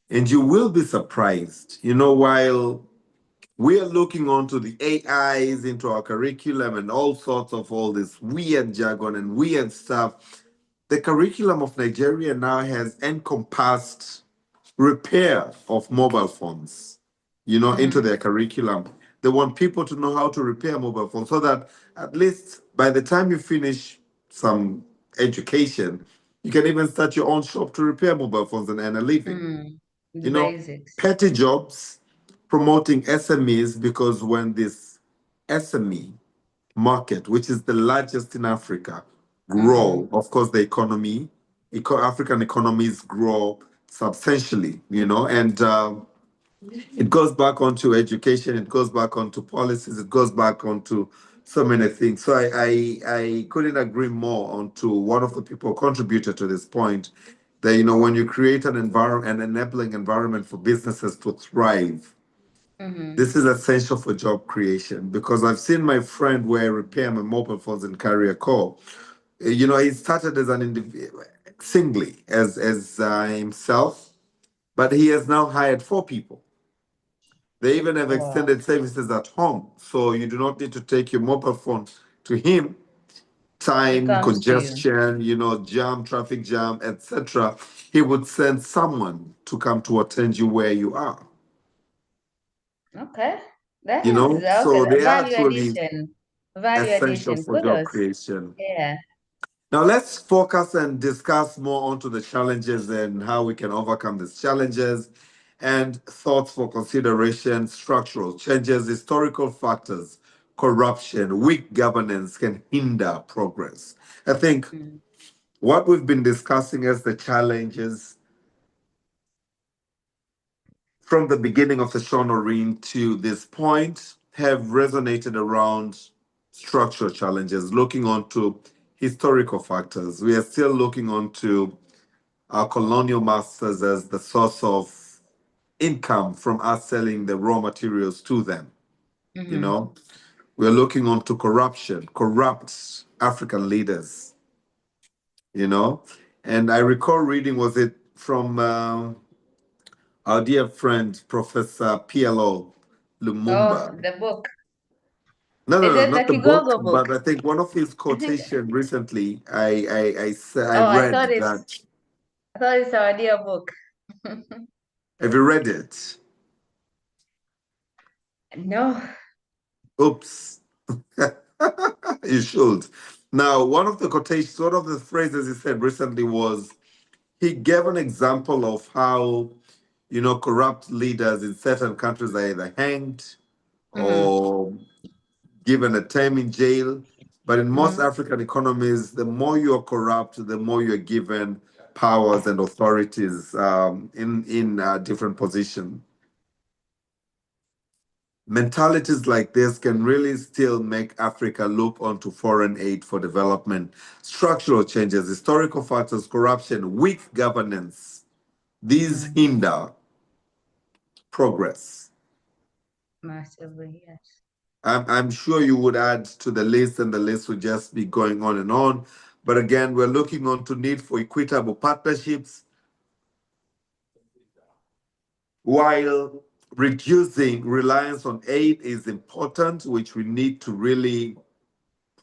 and you will be surprised. While we are looking onto the AIs into our curriculum and all sorts of all this weird jargon and weird stuff, the curriculum of Nigeria now has encompassed repair of mobile phones, into their curriculum. They want people to know how to repair mobile phones so that at least by the time you finish some education, you can even start your own shop to repair mobile phones and earn a living. The You know, basics. Petty jobs, promoting SMEs, because when this SME market, which is the largest in Africa, grow, of course, the African economies grow substantially, and it goes back onto education, it goes back onto policies, it goes back onto so many things. So I couldn't agree more onto one of the people contributed to this point that, when you create an enabling environment for businesses to thrive, this is essential for job creation, because I've seen my friend where I repair my mobile phones and carry a call. He started as an individual, singly, as himself, but he has now hired 4 people. They even have Wow. extended services at home, so you do not need to take your mobile phone to him. It Time, comes to you. congestion, jam, traffic jam, etc. He would send someone to come to attend you where you are. Okay. That is okay. So That they are value actually addition. Value essential addition. for job Kudos. creation. Yeah. Now let's focus and discuss more onto the challenges and how we can overcome these challenges, and thoughts for consideration: structural changes, historical factors, corruption, weak governance can hinder progress. I think Mm. what we've been discussing as the challenges from the beginning of the show, Noreen, to this point have resonated around structural challenges, looking onto historical factors. We are still looking onto our colonial masters as the source of income from us selling the raw materials to them. You Mm-hmm. know, we're looking onto corruption, corrupt African leaders. You know, and I recall reading, was it from our dear friend Professor PLO Oh, Lumumba? the book. No, no, Is no, it the not the book, Kigogo book? but I think one of his I think. quotation recently. I Oh, read that. I thought it's our dear book. Have you read it? No. Oops. You should. Now, one of the quotations, one of the phrases he said recently was, he gave an example of how, corrupt leaders in certain countries are either hanged Mm-hmm. or given a term in jail. But in most Mm-hmm. African economies, the more you're corrupt, the more you're given powers and authorities in different positions. Mentalities like this can really still make Africa look onto foreign aid for development. Structural changes, historical factors, corruption, weak governance, these Mm-hmm. hinder progress. Massively, yes. I'm sure you would add to the list, and the list would just be going on and on. But again, we're looking on to need for equitable partnerships while reducing reliance on aid is important, which we need to really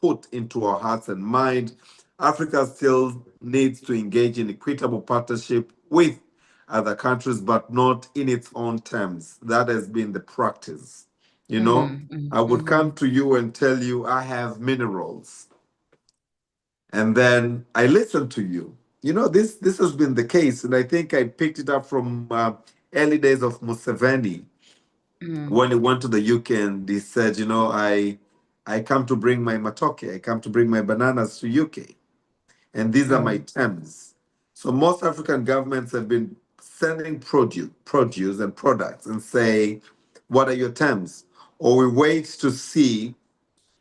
put into our hearts and mind. Africa still needs to engage in equitable partnership with other countries, but not in its own terms. That has been the practice. You know, I would come to you and tell you I have minerals, and then I listen to you. You know, this has been the case, and I think I picked it up from early days of Museveni when he went to the UK and he said, you know, I come to bring my matoke, I come to bring my bananas to UK, and these are my terms. So most African governments have been sending produce and products and say, what are your terms? Or we wait to see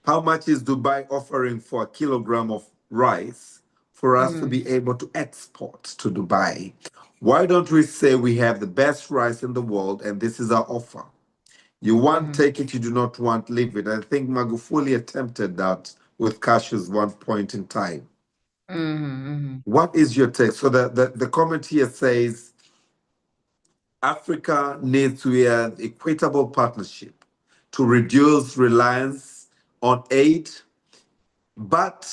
how much is Dubai offering for a kilogram of rice for us to be able to export to Dubai? Why don't we say we have the best rice in the world and this is our offer? You want, take it, you do not want, leave it. I think Magufuli attempted that with cashews one point in time. What is your take? So the comment here says Africa needs to have equitable partnership to reduce reliance on aid, but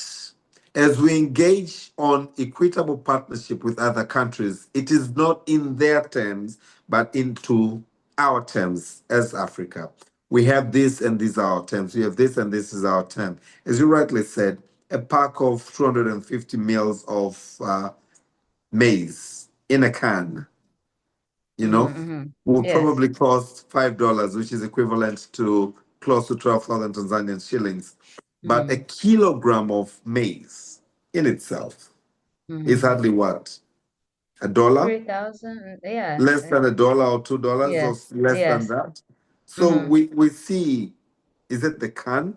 as we engage on equitable partnership with other countries, it is not in their terms, but into our terms as Africa. We have this and these are our terms. We have this and this is our term. As you rightly said, a pack of 250 mils of maize in a can, you know, will Yes. probably cost $5, which is equivalent to close to 12,000 Tanzanian shillings. But a kilogram of maize in itself is hardly what? $1? 3,000. Yeah. Less than $1 or $2 or Yes. less than Yes. that. So we see, is it the can?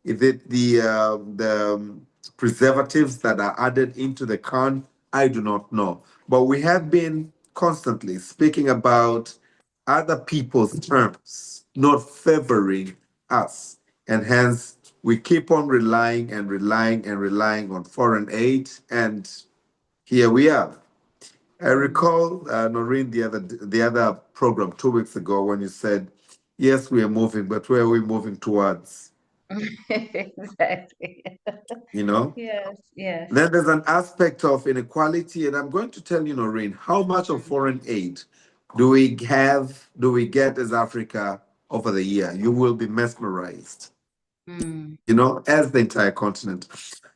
Is it the preservatives that are added into the corn? I do not know. But we have been constantly speaking about other people's terms, not favoring us. And hence, we keep on relying and relying and relying on foreign aid. And here we are. I recall, Noreen, the other program 2 weeks ago when you said, yes, we are moving, but where are we moving towards? Exactly. You know? Yes. Yes. Then there's an aspect of inequality, and I'm going to tell you, Noreen, how much of foreign aid do we get as Africa over the year? You will be mesmerized, you know, as the entire continent.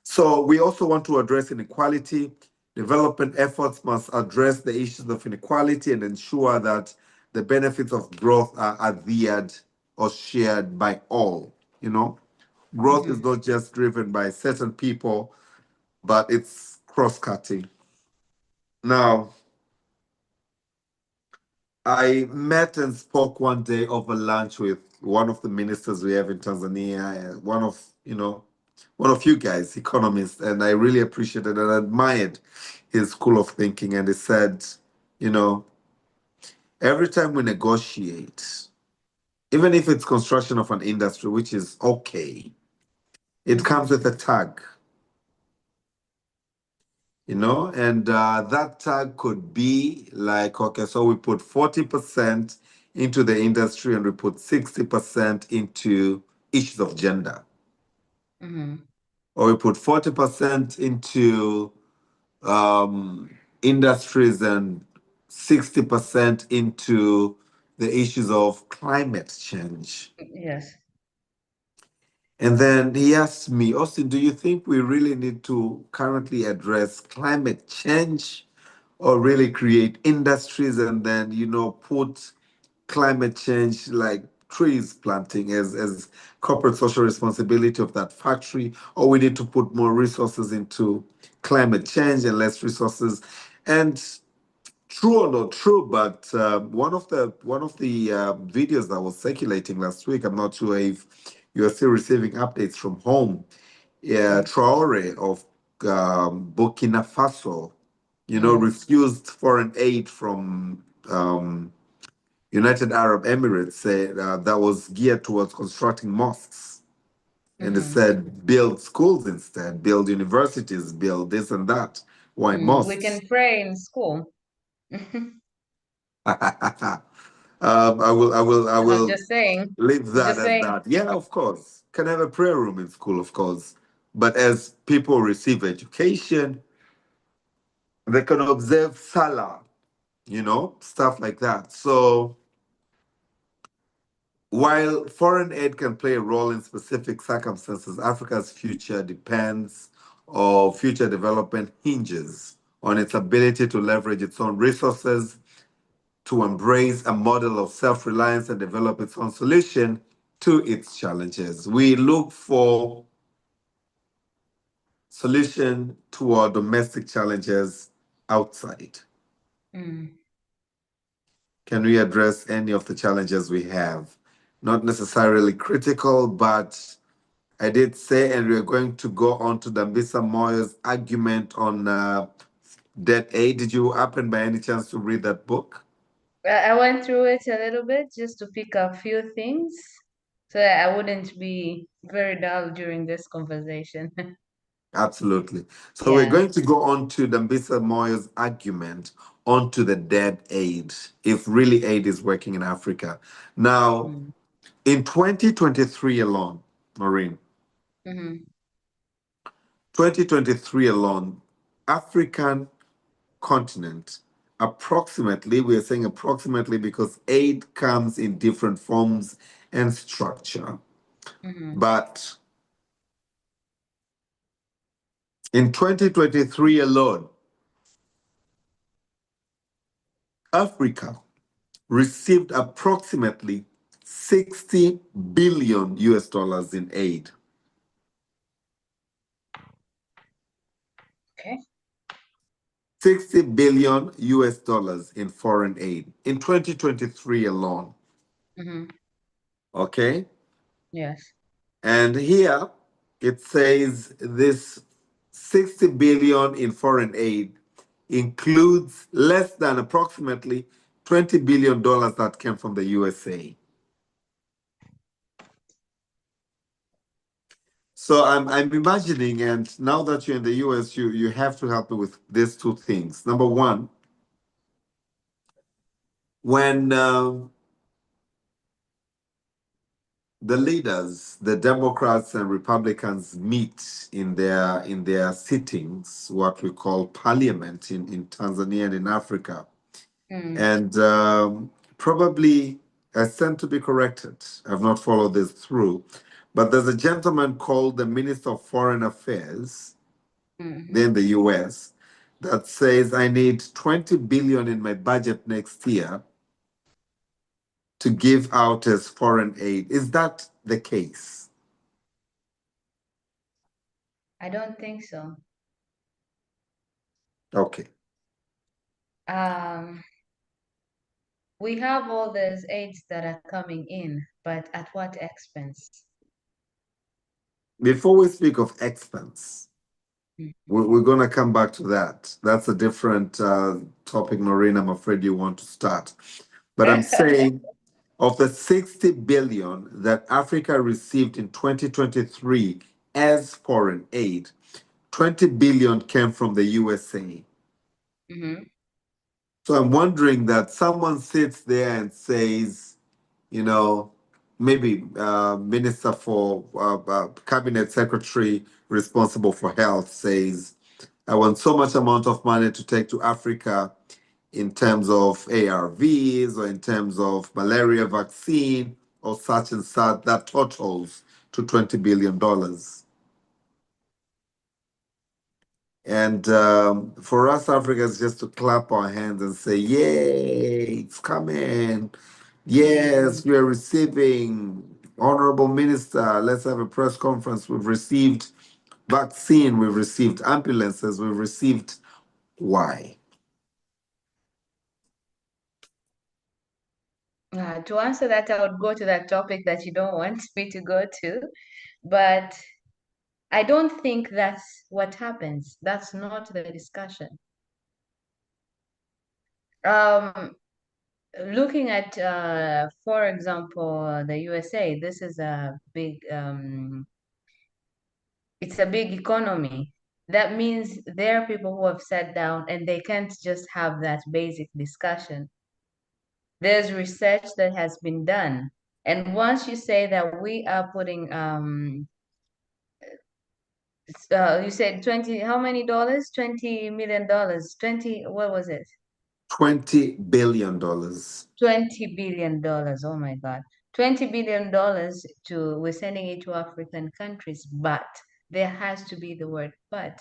So we also want to address inequality. Development efforts must address the issues of inequality and ensure that the benefits of growth are adhered or shared by all, you know. Growth is not just driven by certain people, but it's cross-cutting. Now, I met and spoke one day over lunch with one of the ministers we have in Tanzania, one of you guys, economists, and I really appreciated and admired his school of thinking. And he said, you know, every time we negotiate, even if it's construction of an industry, which is okay, it comes with a tag. You know, and that tag could be like, okay, so we put 40% into the industry and we put 60% into issues of gender. Or we put 40% into industries and 60% into the issues of climate change. Yes. And then he asked me, Austin, do you think we really need to currently address climate change or really create industries and then, you know, put climate change like trees planting as corporate social responsibility of that factory, or we need to put more resources into climate change and less resources? And true or not true, but one of the videos that was circulating last week, I'm not sure if you are still receiving updates from home. Yeah, Traore of Burkina Faso, you know, refused foreign aid from United Arab Emirates, said that was geared towards constructing mosques. And they said, build schools instead, build universities, build this and that. Why We mosques? can pray in school. I I'm will just saying. leave I'm that just at saying. that. Yeah, of course. Can have a prayer room in school, of course. But as people receive education, they can observe Salah, stuff like that. So while foreign aid can play a role in specific circumstances, Africa's future depends, or future development hinges on its ability to leverage its own resources, to embrace a model of self reliance and develop its own solution to its challenges. We look for solution to our domestic challenges outside. Mm. Can we address any of the challenges we have? Not necessarily critical, but I did say, and we're going to go on to Dambisa Moyo's argument on debt aid. Did you happen by any chance to read that book? I went through it a little bit just to pick a few things so that I wouldn't be very dull during this conversation. Absolutely. So we're Yeah. going to go on to Dambisa Moyo's argument onto the debt aid, if really aid is working in Africa. Now, Mm. in 2023 alone, Maureen, Mm-hmm. 2023 alone, African continent, approximately, we are saying approximately because aid comes in different forms and structure. Mm-hmm. But in 2023 alone, Africa received approximately 60 billion US dollars in aid. Okay. 60 billion US dollars in foreign aid in 2023 alone. Mm-hmm. Okay? Yes. And here it says this 60 billion in foreign aid includes less than approximately $20 billion that came from the USA. So I'm imagining, and now that you're in the US, you have to help me with these two things. Number one, when the leaders, the Democrats and Republicans meet in their sittings, what we call parliament in Tanzania and in Africa, Mm. and probably I stand to be corrected. I've not followed this through, but there's a gentleman called the Minister of Foreign Affairs Mm-hmm. in the US that says I need 20 billion in my budget next year to give out as foreign aid. Is that the case? I don't think so. Okay. Um, we have all these aids that are coming in, but at what expense? Before we speak of expense, Mm. we're going to come back to that. That's a different topic, Maureen. I'm afraid you want to start. But I'm saying of the 60 billion that Africa received in 2023 as foreign aid, 20 billion came from the USA. Mm-hmm. So I'm wondering that someone sits there and says, you know, maybe Minister for Cabinet Secretary responsible for health says, I want so much amount of money to take to Africa in terms of ARVs or in terms of malaria vaccine or such and such, that totals to $20 billion. And for us Africans, just to clap our hands and say, yay, it's coming. Mm. Yes, we are receiving. Honorable Minister, let's have a press conference. We've received vaccine, we've received ambulances, we've received. Why? To answer that, I would go to that topic that you don't want me to go to, but I don't think that's what happens. That's not the discussion. Um, Looking at, for example, the USA, this is a big, it's a big economy. That means there are people who have sat down and they can't just have that basic discussion. There's research that has been done. And once you say that we are putting you said 20, how many dollars? $20 million. 20, what was it? $20 billion. $20 billion. Oh my God. $20 billion we're sending it to African countries, but there has to be the word but.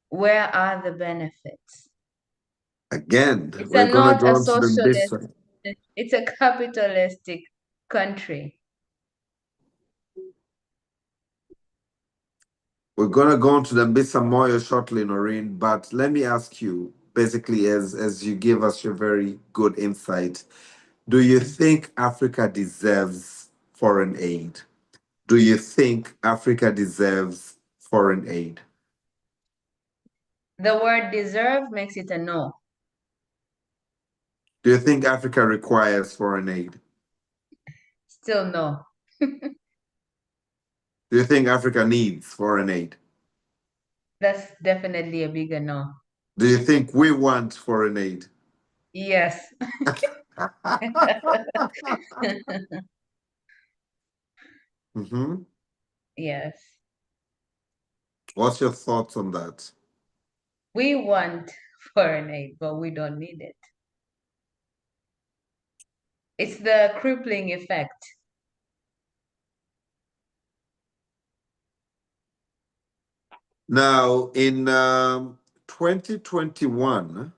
Where are the benefits? Again, It's we're a gonna not a go into the socialist, business. it's a capitalistic country. We're gonna go into the Mbisa Moyo shortly, Noreen. But let me ask you, basically, as you give us your very good insight, do you think Africa deserves foreign aid? Do you think Africa deserves foreign aid? The word deserve makes it a no. Do you think Africa requires foreign aid? Still no. Do you think Africa needs foreign aid? That's definitely a bigger no. Do you think we want foreign aid? Yes. Mhm. Yes. What's your thoughts on that? We want foreign aid, but we don't need it. It's the crippling effect. Now, in 2021,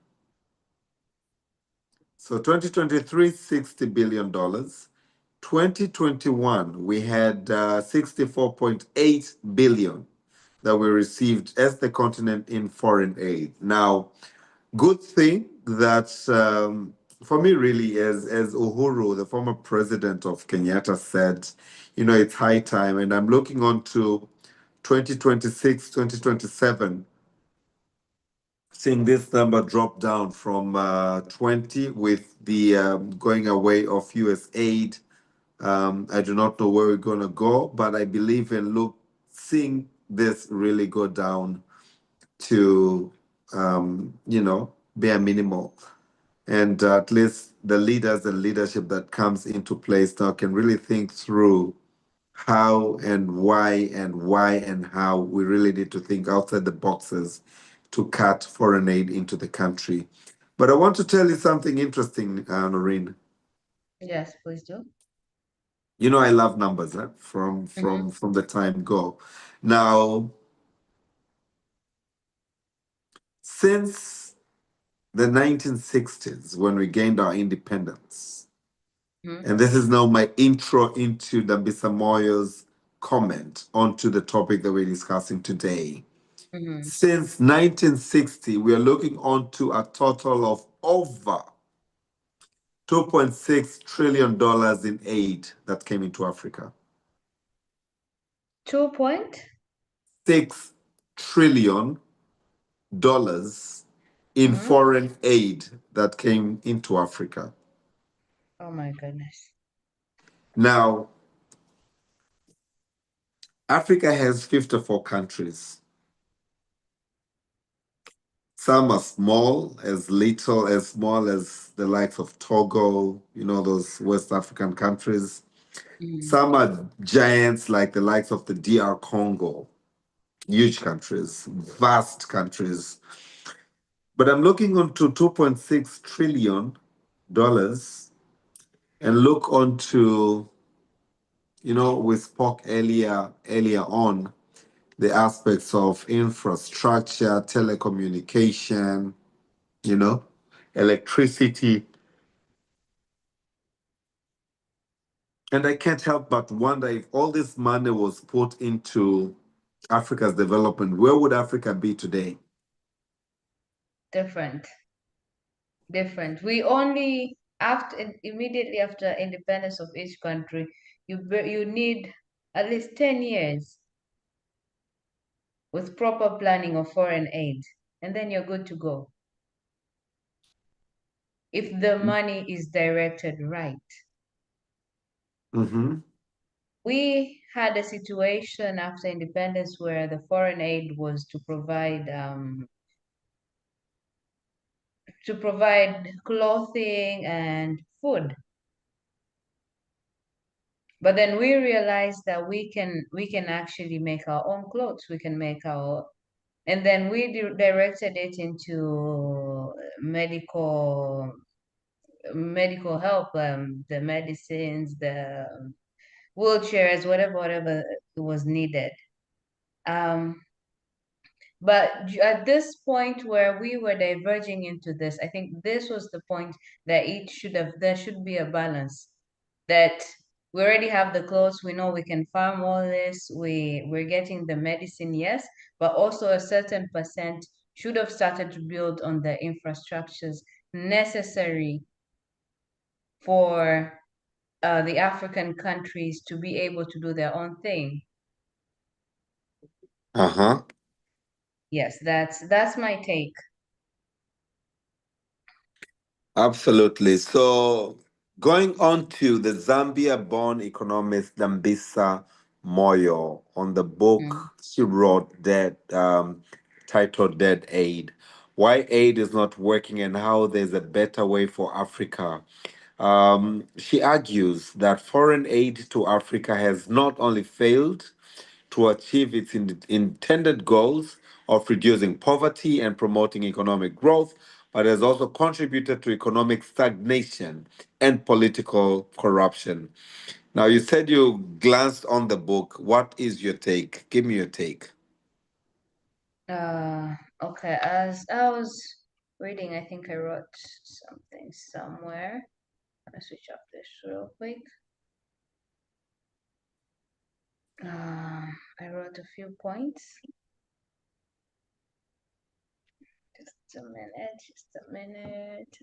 so 2023, $60 billion. 2021, we had 64.8 billion that we received as the continent in foreign aid. Now, good thing that for me really as Uhuru, the former president of Kenyatta, said, it's high time, and I'm looking on to 2026, 2027, seeing this number drop down from 20 with the going away of US aid. I do not know where we're going to go, but I believe in seeing this really go down to, bare minimal. And at least the leaders and leadership that comes into place now can really think through how and how we really need to think outside the boxes to cut foreign aid into the country. But I want to tell you something interesting, Noreen. Yes, please do. I love numbers, huh? From Mhm. from the time go. Now, since the 1960s, when we gained our independence, Mhm. and this is now my intro into the Moyo's comment onto the topic that we're discussing today. Mhm. Since 1960, we are looking onto a total of over $2.6 trillion in aid that came into Africa. 2 point? $6 trillion in Mhm. foreign aid that came into Africa. Oh my goodness. Now, Africa has 54 countries. Some are small, as little as small as the likes of Togo, those West African countries. Mhm. Some are giants like the likes of the DR Congo, huge countries, vast countries. But I'm looking onto $2.6 trillion and Mhm. look onto, we spoke earlier on the aspects of infrastructure, telecommunication, you know, electricity. And I can't help but wonder if all this money was put into Africa's development, where would Africa be today? Different. Different. We only immediately after independence of each country, you need at least 10 years with proper planning of foreign aid, and then you're good to go. If the money is directed right. Mm-hmm. We had a situation after independence where the foreign aid was to provide to provide clothing and food. But then we realized that we can actually make our own clothes. We can make our, and then we directed it into medical help, the medicines, the wheelchairs, whatever was needed. Um, but at this point where we were diverging into this, I think this was the point that there should be a balance. That we already have the clothes, we know we can farm all this, we're getting the medicine, yes, but also a certain percent should have started to build on the infrastructures necessary for the African countries to be able to do their own thing. Uh-huh. Yes, that's my take. Absolutely. So, going on to the Zambia-born economist Dambisa Moyo on the Mm. book she wrote that titled "Dead Aid: Why Aid is Not Working and How There's a Better Way for Africa." She argues that foreign aid to Africa has not only failed to achieve its intended goals of reducing poverty and promoting economic growth, but has also contributed to economic stagnation and political corruption. Now, you said you glanced on the book. What is your take? Give me your take. Okay, as I was reading, I think I wrote something somewhere. Let me switch up this real quick. I wrote a few points. Just a minute, just a minute.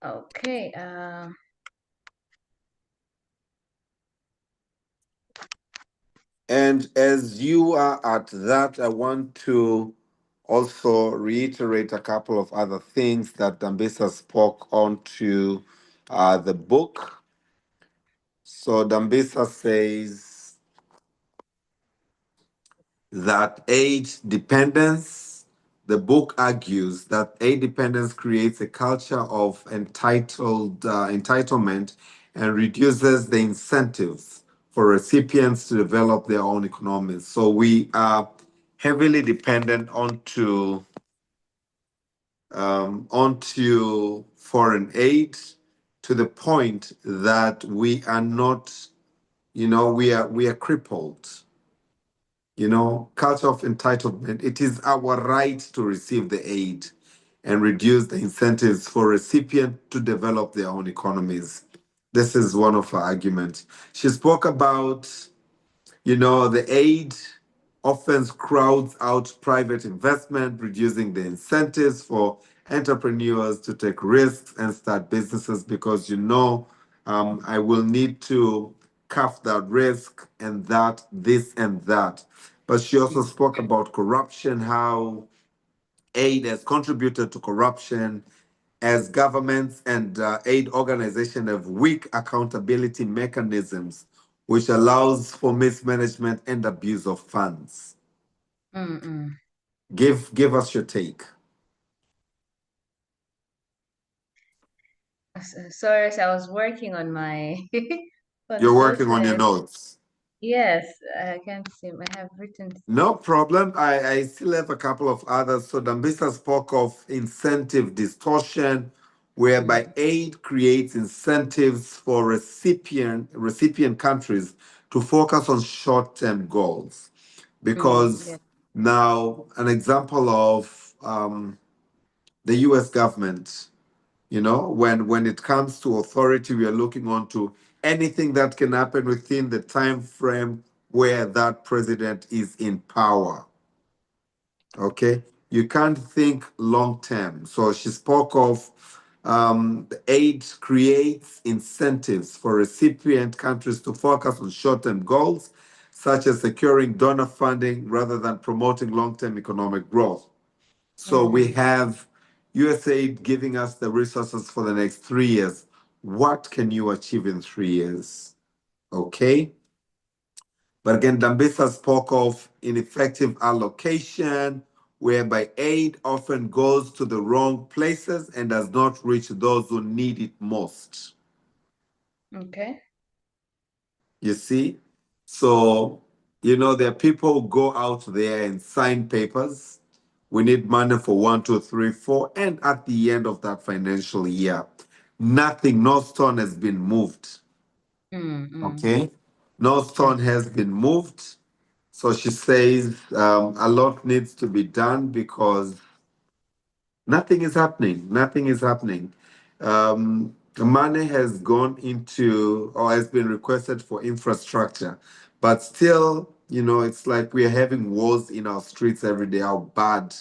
Okay, And as you are at that, I want to also reiterate a couple of other things that Dambisa spoke on to the book. So Dambisa says that aid dependence, the book argues that aid dependence creates a culture of entitlement and reduces the incentives for recipients to develop their own economies. So we are heavily dependent onto foreign aid to the point that we are not, we are crippled. Culture of entitlement. It is our right to receive the aid and reduce the incentives for recipients to develop their own economies. This is one of her arguments. She spoke about, the aid often crowds out private investment, reducing the incentives for entrepreneurs to take risks and start businesses because I will need to cuff that risk and that, this and that. But she also spoke about corruption, how aid has contributed to corruption as governments and aid organizations have weak accountability mechanisms, which allows for mismanagement and abuse of funds. mm-mm. Give us your take. Sorry, so I was working on my on the You're notes working on your there. notes. Yes, I can't see. I have written. No problem. I still have a couple of others. So Dambisa spoke of incentive distortion, whereby Mm, aid creates incentives for recipient countries to focus on short-term goals. yeah. Because now, an example of the US government, when it comes to authority, we are looking on to anything that can happen within the time frame where that president is in power. Okay, you can't think long term. So she spoke of the aid creates incentives for recipient countries to focus on short term goals, such as securing donor funding rather than promoting long term economic growth. So we Mm-hmm. have USAID giving us the resources for the next 3 years, what can you achieve in 3 years? Okay. But again, Dambisa spoke of ineffective allocation, whereby aid often goes to the wrong places and does not reach those who need it most. Okay. You see? So, there are people who go out there and sign papers. We need money for one, two, three, four. And at the end of that financial year, nothing, no stone has been moved. Mm-hmm. Okay? No stone has been moved. So she says a lot needs to be done because nothing is happening. Nothing is happening. Money has gone into or has been requested for infrastructure, but still, it's like we are having wars in our streets every day. How bad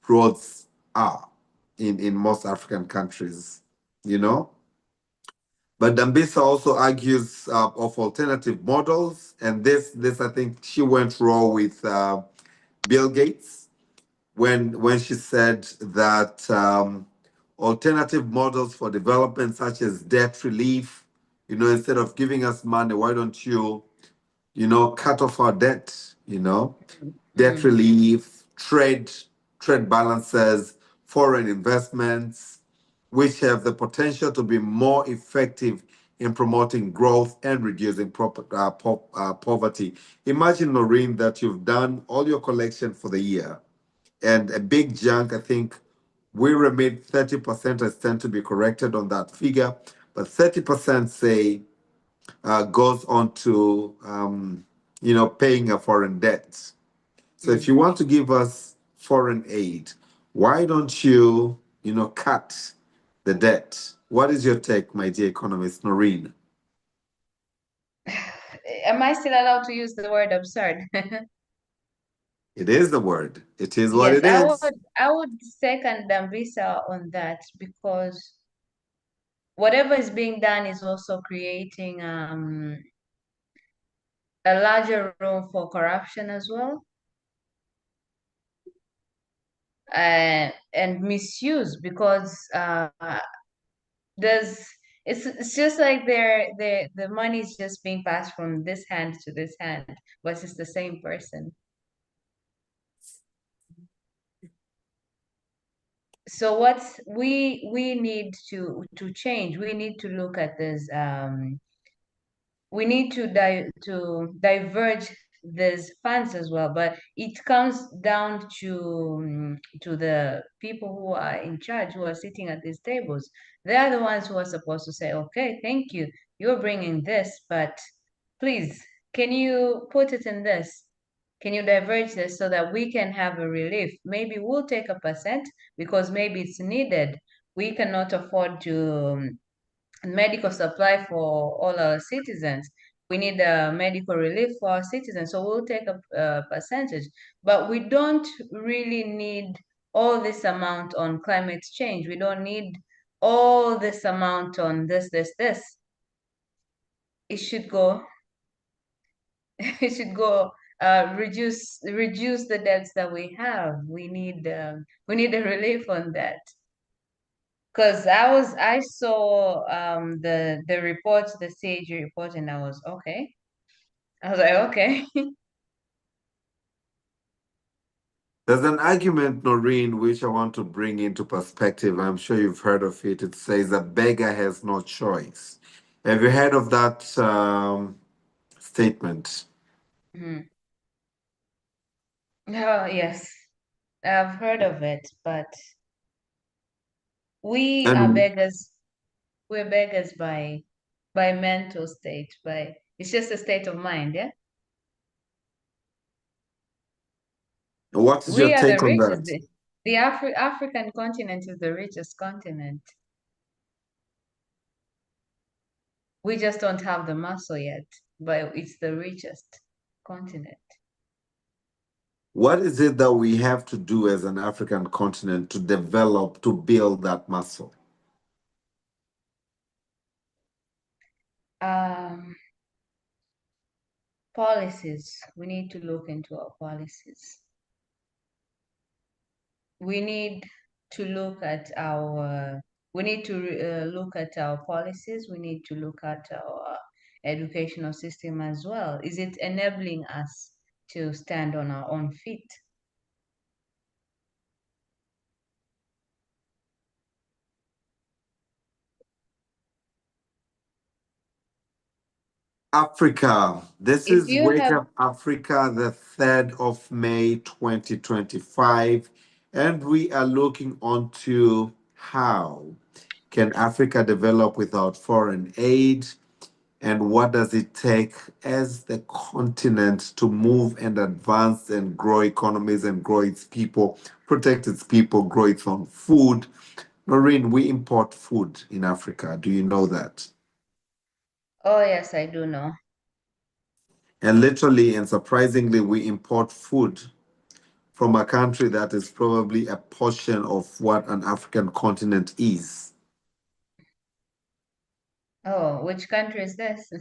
roads are in most African countries, you know. But Dambisa also argues of alternative models, and this I think she went raw with Bill Gates when she said that alternative models for development, such as debt relief, instead of giving us money, why don't you, cut off our debt, debt Mm-hmm. relief, trade balances, foreign investments, which have the potential to be more effective in promoting growth and reducing poverty. Imagine, Noreen, that you've done all your collection for the year and a big chunk, I think we remit 30%, I stand to be corrected on that figure, but 30% say goes on to, paying a foreign debt. So if you want to give us foreign aid, why don't you, cut the debt? What is your take, my dear economist, Noreen? Am I still allowed to use the word absurd? It is the word. It is what Yes, it is. I would second Dambisa on that because whatever is being done is also creating a larger room for corruption as well, and misuse because there's it's just like the money is just being passed from this hand to this hand, but it's the same person. So what's we need to change. We need to look at this. We need to diverge these funds as well, but it comes down to the people who are in charge, who are sitting at these tables. They are the ones who are supposed to say, okay, thank you, you're bringing this, but please, can you put it in this? Can you diverge this so that we can have a relief? Maybe we'll take a percent because maybe it's needed. We cannot afford to medical supply for all our citizens. We need medical relief for our citizens, so we'll take a percentage. But we don't really need all this amount on climate change. We don't need all this amount on this. It should go. It should go. Reduce the debts that we have. We need a relief on that. Because I saw the reports, the CAG report, and I was okay. I was like, okay. There's an argument, Noreen, which I want to bring into perspective. I'm sure you've heard of it. It says a beggar has no choice. Have you heard of that statement? Mhm. Oh, yes, I've heard of it, but we are And beggars. We're beggars by mental state, by it's just a state of mind, yeah? what is your We are the take on richest. that? The African continent is the richest continent. We just don't have the muscle yet, but it's the richest continent. What is it that we have to do as an African continent to develop, to build that muscle? Um, Policies. We need to look into our policies. We need to look at our We need to look at our policies. We need to look at our educational system as well. Is it enabling us to stand on our own feet? Africa. This If is you Wake have, Up Africa, the 3rd of May 2025. And we are looking onto how can Africa develop without foreign aid? And what does it take as the continent to move and advance and grow economies and grow its people, protect its people, grow its own food? Noreen, we import food in Africa. Do you know that? oh yes, I do know. And literally and surprisingly, we import food from a country that is probably a portion of what an African continent is. Oh, which country is this?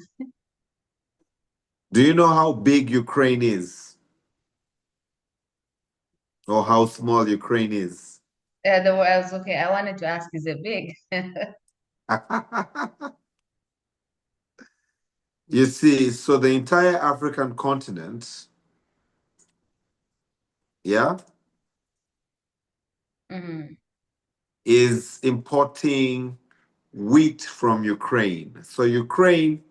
Do you know how big Ukraine is or how small Ukraine is? The world's okay. I wanted to ask, is it big? You see, so the entire African continent, yeah, Mhm. is importing wheat from Ukraine. So Ukraine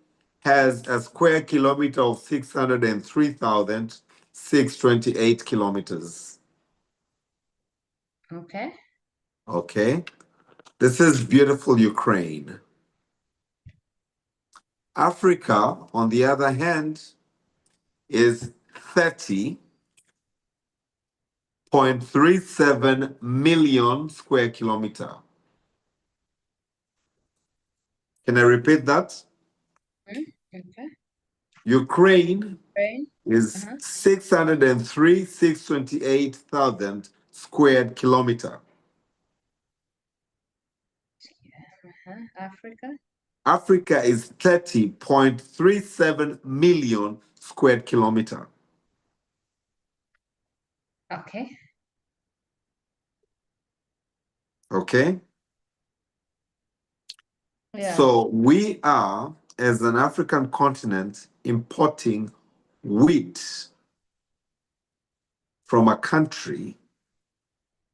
has a square kilometer of 603,628 kilometers. Okay. Okay. This is beautiful Ukraine. Africa, on the other hand, is 30.37 million square kilometer. Can I repeat that? Okay. Ukraine Right. is Uh-huh. 603,628,000 squared kilometer. Africa. Africa is 30.37 million squared kilometer. Okay. Okay. Yeah. So we are, as an African continent, importing wheat from a country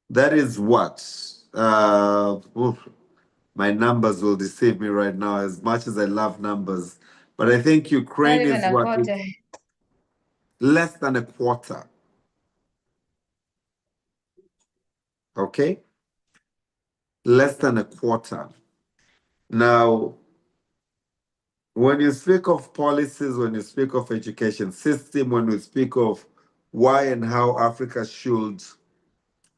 that is what? Oof, my numbers will deceive me right now, as much as I love numbers. But I think Not Ukraine even is a what? quarter. Less than a quarter. Okay? Less than a quarter. Now, when you speak of policies, when you speak of education system, when we speak of why and how Africa should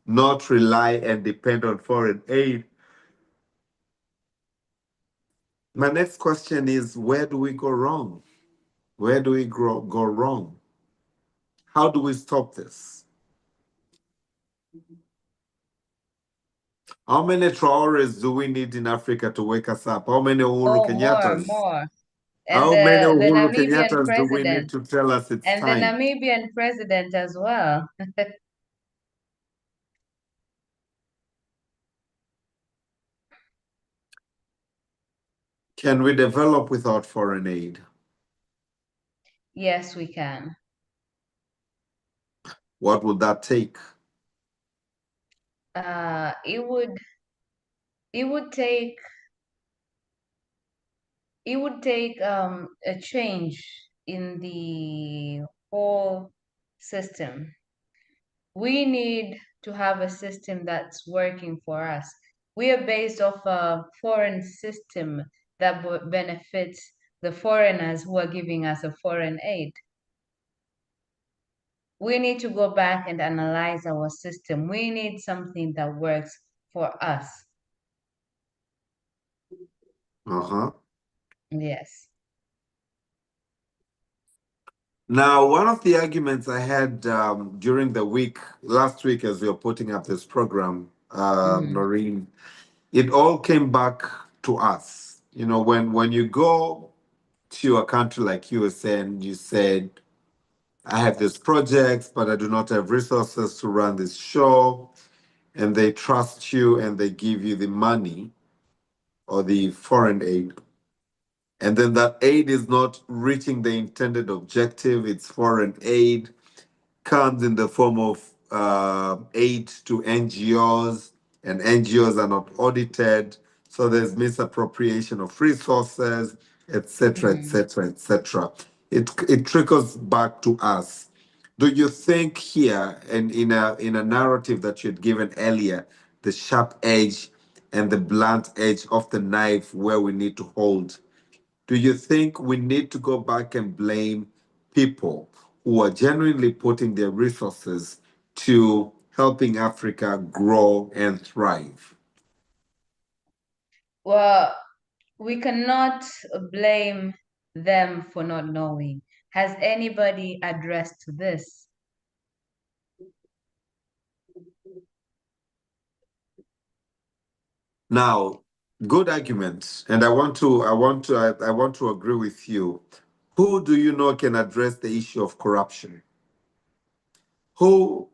not rely and depend on foreign aid, my next question is, where do we go wrong? Where do we go wrong? How do we stop this? How many Traores do we need in Africa to wake us up? How many Uhuru Oh, Kenyatas? more. And How many the Uhuru Namibian Kenyatas do we need president. to tell us it's And the time? Namibian president as well. Can we develop without foreign aid? Yes, we can. What would that take? It would take a change in the whole system. We need to have a system that's working for us. We are based off a foreign system that benefits the foreigners who are giving us a foreign aid. We need to go back and analyze our system. We need something that works for us. Uh-huh. Yes. Now, one of the arguments I had during the week, last week, as we were putting up this program, Mhm. Noreen, it all came back to us. You know, when you go to a country like USA and you said, I have this project, but I do not have resources to run this show, and they trust you and they give you the money. or the foreign aid, and then that aid is not reaching the intended objective. It's foreign aid, comes in the form of aid to NGOs, and NGOs are not audited. So there's misappropriation of resources, etc., Mm. etc., etc. It trickles back to us. Do you think here, and in a narrative that you had given earlier, the sharp edge and the blunt edge of the knife where we need to hold? Do you think we need to go back and blame people who are genuinely putting their resources to helping Africa grow and thrive? Well, we cannot blame them for not knowing. Has anybody addressed this? Now, good argument, and I want to agree with you. Who do you know can address the issue of corruption? Who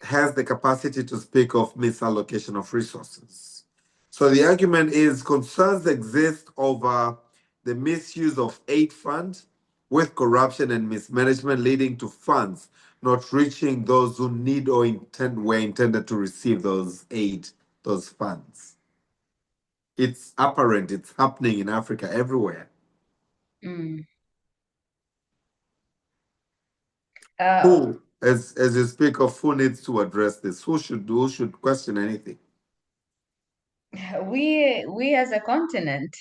has the capacity to speak of misallocation of resources? So the argument is concerns exist over the misuse of aid funds with corruption and mismanagement leading to funds not reaching those who need or were intended to receive those funds. It's apparent, it's happening in Africa everywhere. Mm. Uh, Who, as you speak of who needs to address this, who should question anything? we as a continent,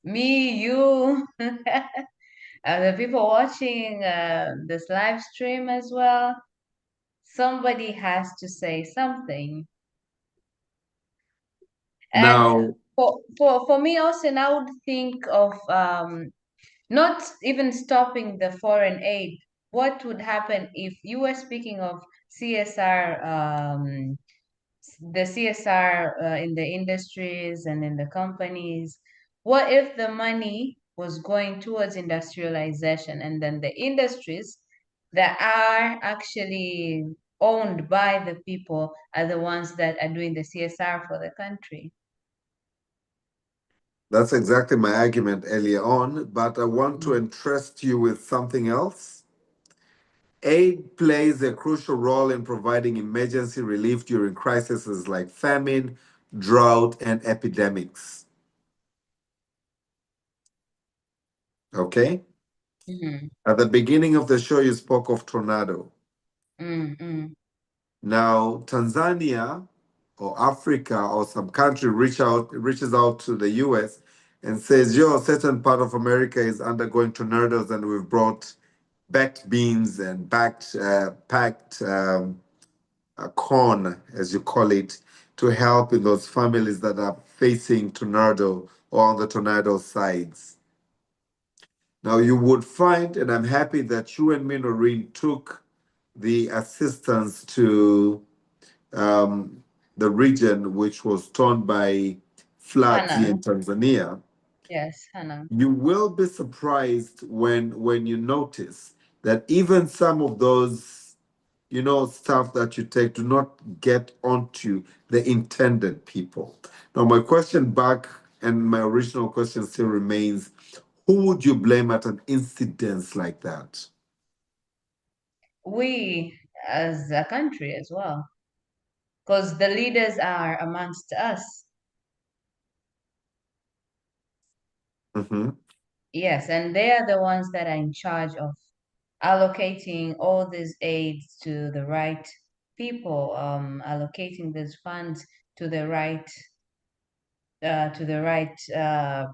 me, you, the people watching this live stream as well, somebody has to say something. And Now, for me, Austin, I would think of not even stopping the foreign aid. What would happen if you were speaking of CSR, the CSR in the industries and in the companies? What if the money was going towards industrialization and then the industries that are actually owned by the people are the ones that are doing the CSR for the country? that's exactly my argument earlier on, but I want to Mm. entrust you with something else. Aid plays a crucial role in providing emergency relief during crises like famine, drought, and epidemics. Okay? Mhm. At the beginning of the show, you spoke of tornado. Mm, mm, Now, Tanzania or Africa or some country reaches out to the US and says, yo, a certain part of America is undergoing tornadoes and we've brought backed beans and packed corn, as you call it, to help in those families that are facing tornado or on the tornado sides. Now, you would find, and I'm happy that you and me, Noreen, took the assistance to um, the region which was torn by floods here Hannah, in Tanzania. yes, Hannah. You will be surprised when you notice that even some of those stuff that you take do not get onto the intended people. Now my question back and my original question still remains, who would you blame at an incident like that? We as a country as well, because the leaders are amongst us. Hmm. Yes, and they are the ones that are in charge of allocating all these aids to the right people, allocating these funds to the right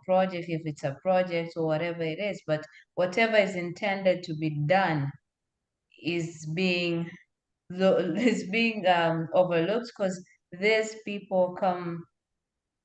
project, if it's a project or whatever it is. But whatever is intended to be done is being is being overlooked because these people come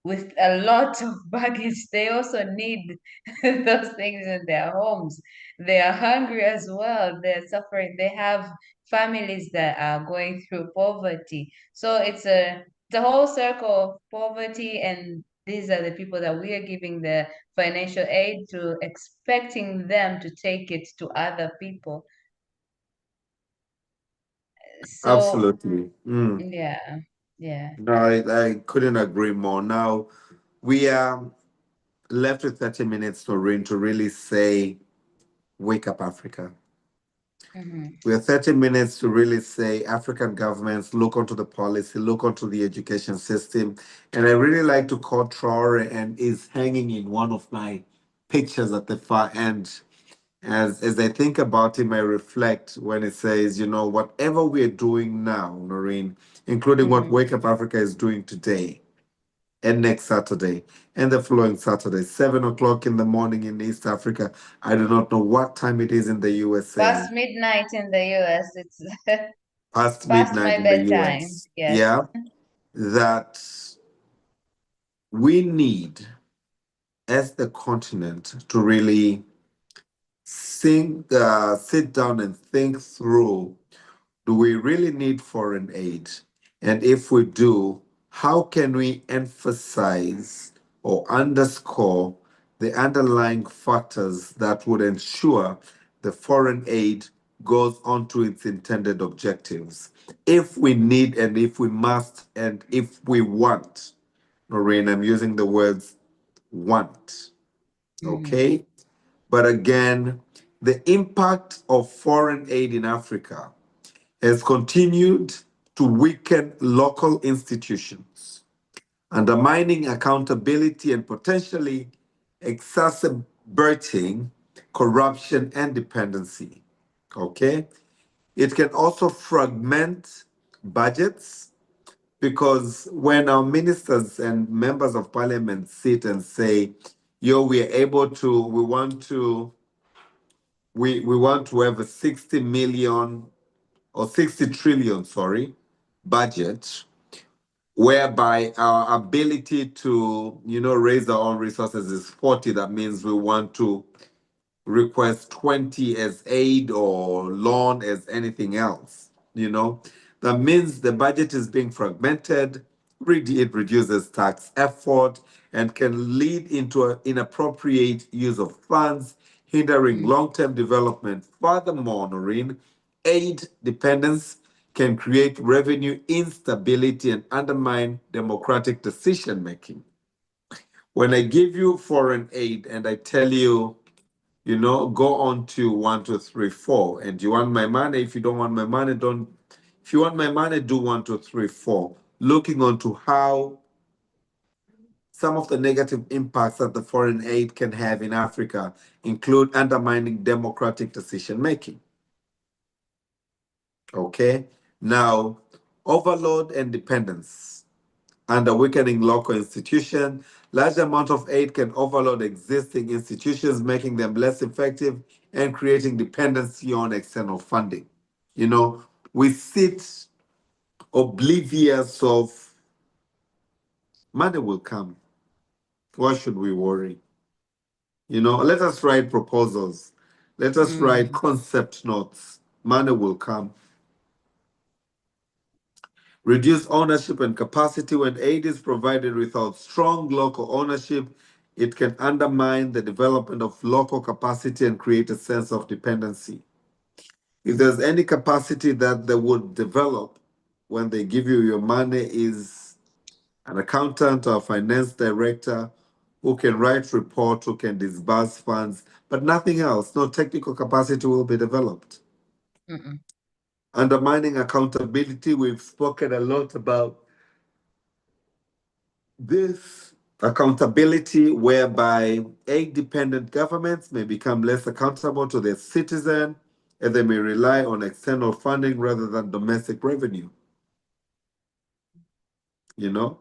with a lot of baggage. They also need those things in their homes. They are hungry as well. They're suffering. They have families that are going through poverty. So it's a whole circle of poverty, and these are the people that we are giving the financial aid to, expecting them to take it to other people. So Absolutely. Mm. yeah, yeah. No, I couldn't agree more. Now, We are left with 30 minutes, Noreen, to really say, wake up, Africa. Mhm. We have 30 minutes to really say African governments look onto the policy, look onto the education system. And I really like to call Traore, and is hanging in one of my pictures at the far end. As I think about him, I reflect when it says, whatever we're doing now, Noreen, including what Mhm. Wake Up Africa is doing today and next Saturday and the following Saturday, 7 o'clock in the morning in East Africa. I do not know what time it is in the USA. Past midnight in the US, it's Past past midnight my in the bedtime. US. Yes. Yeah. That we need, as the continent, to really sit down and think through, do we really need foreign aid? And if we do, how can we emphasize or underscore the underlying factors that would ensure the foreign aid goes on to its intended objectives? If we need, and if we must, and if we want, Noreen, I'm using the words want, Mhm. okay? But again, the impact of foreign aid in Africa has continued to weaken local institutions, undermining accountability and potentially exacerbating corruption and dependency. Okay? It can also fragment budgets, because when our ministers and members of parliament sit and say, yo, we want to have a 60 million or 60 trillion, sorry, budget, whereby our ability to, raise our own resources is 40. That means we want to request 20 as aid or loan as anything else, That means the budget is being fragmented, it reduces tax effort, and can lead into an inappropriate use of funds, hindering Mhm. long-term development. Furthermore, Noreen, aid dependence can create revenue instability and undermine democratic decision making. When I give you foreign aid and I tell you, go on to 1, 2, 3, 4. And you want my money? If you don't want my money, don't. If you want my money, do 1, 2, 3, 4. Looking onto how some of the negative impacts that the foreign aid can have in Africa include undermining democratic decision making. Okay. Now, overload and dependence and a weakening local institution. Large amount of aid can overload existing institutions, making them less effective and creating dependency on external funding. We sit oblivious of money will come. Why should we worry? Let us write proposals. Let us write Mhm. concept notes. Money will come. Reduce ownership and capacity. When aid is provided without strong local ownership, it can undermine the development of local capacity and create a sense of dependency. If there's any capacity that they would develop when they give you your money, is an accountant or a finance director who can write reports, who can disburse funds, but nothing else. No technical capacity will be developed. Mhm. Undermining accountability, we've spoken a lot about this accountability, whereby aid-dependent governments may become less accountable to their citizen, and they may rely on external funding rather than domestic revenue. You know,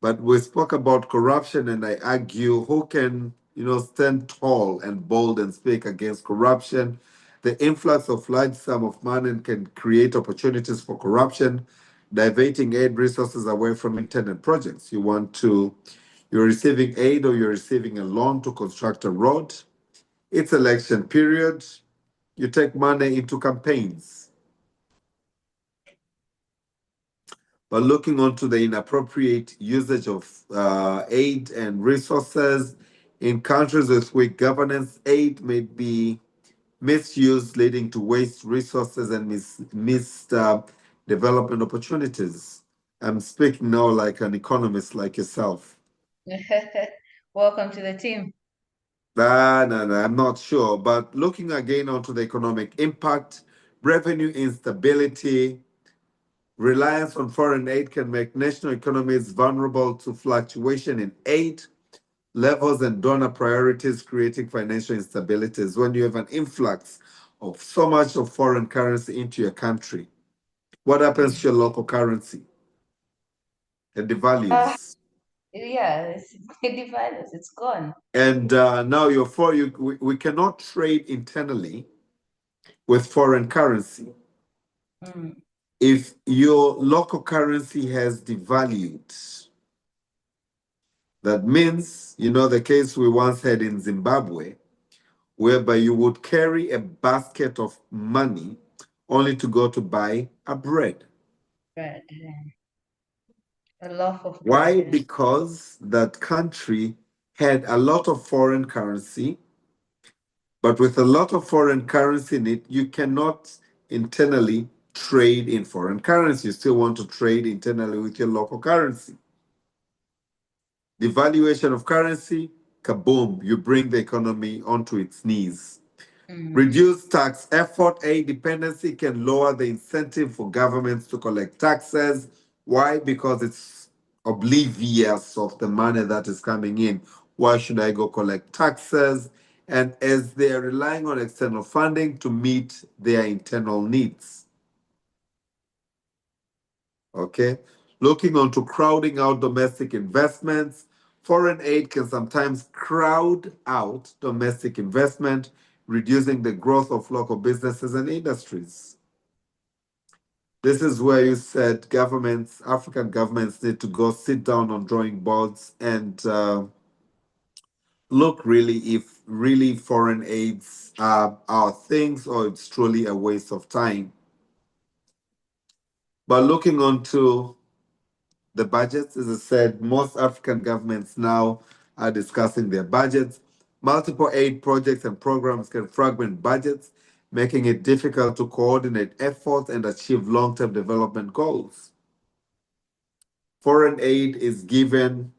but we spoke about corruption, and I argue, who can stand tall and bold and speak against corruption? The influx of large sum of money can create opportunities for corruption, diverting aid resources away from intended projects. You're receiving aid or you're receiving a loan to construct a road. It's election period. You take money into campaigns. But looking onto the inappropriate usage of aid and resources in countries with weak governance, aid may be misused, leading to waste resources and missed development opportunities. I'm speaking now like an economist like yourself. Welcome to the team. No, I'm not sure. But looking again onto the economic impact, revenue instability, reliance on foreign aid can make national economies vulnerable to fluctuation in aid levels and donor priorities, creating financial instabilities. When you have an influx of so much of foreign currency into your country, what happens Mm. to your local currency? It Uh, devalues. yeah, it's it divides, it's gone. And now we cannot trade internally with foreign currency. Mm. If your local currency has devalued, that means, the case we once had in Zimbabwe, whereby you would carry a basket of money only to go to buy a bread. Bread, a loaf of Why? bread. Because that country had a lot of foreign currency, but with a lot of foreign currency in it, you cannot internally trade in foreign currency. You still want to trade internally with your local currency. Devaluation of currency, kaboom, you bring the economy onto its knees. Mm. Reduced tax effort, aid dependency can lower the incentive for governments to collect taxes. Why? Because it's oblivious of the money that is coming in. Why should I go collect taxes? And as they are relying on external funding to meet their internal needs. Okay. Looking onto crowding out domestic investments, foreign aid can sometimes crowd out domestic investment, reducing the growth of local businesses and industries. This is where you said governments, African governments, need to go sit down on drawing boards and look really if really foreign aids are things or it's truly a waste of time. But looking onto the budgets, as I said, most African governments now are discussing their budgets. Multiple aid projects and programs can fragment budgets, making it difficult to coordinate efforts and achieve long term development goals. Foreign aid is given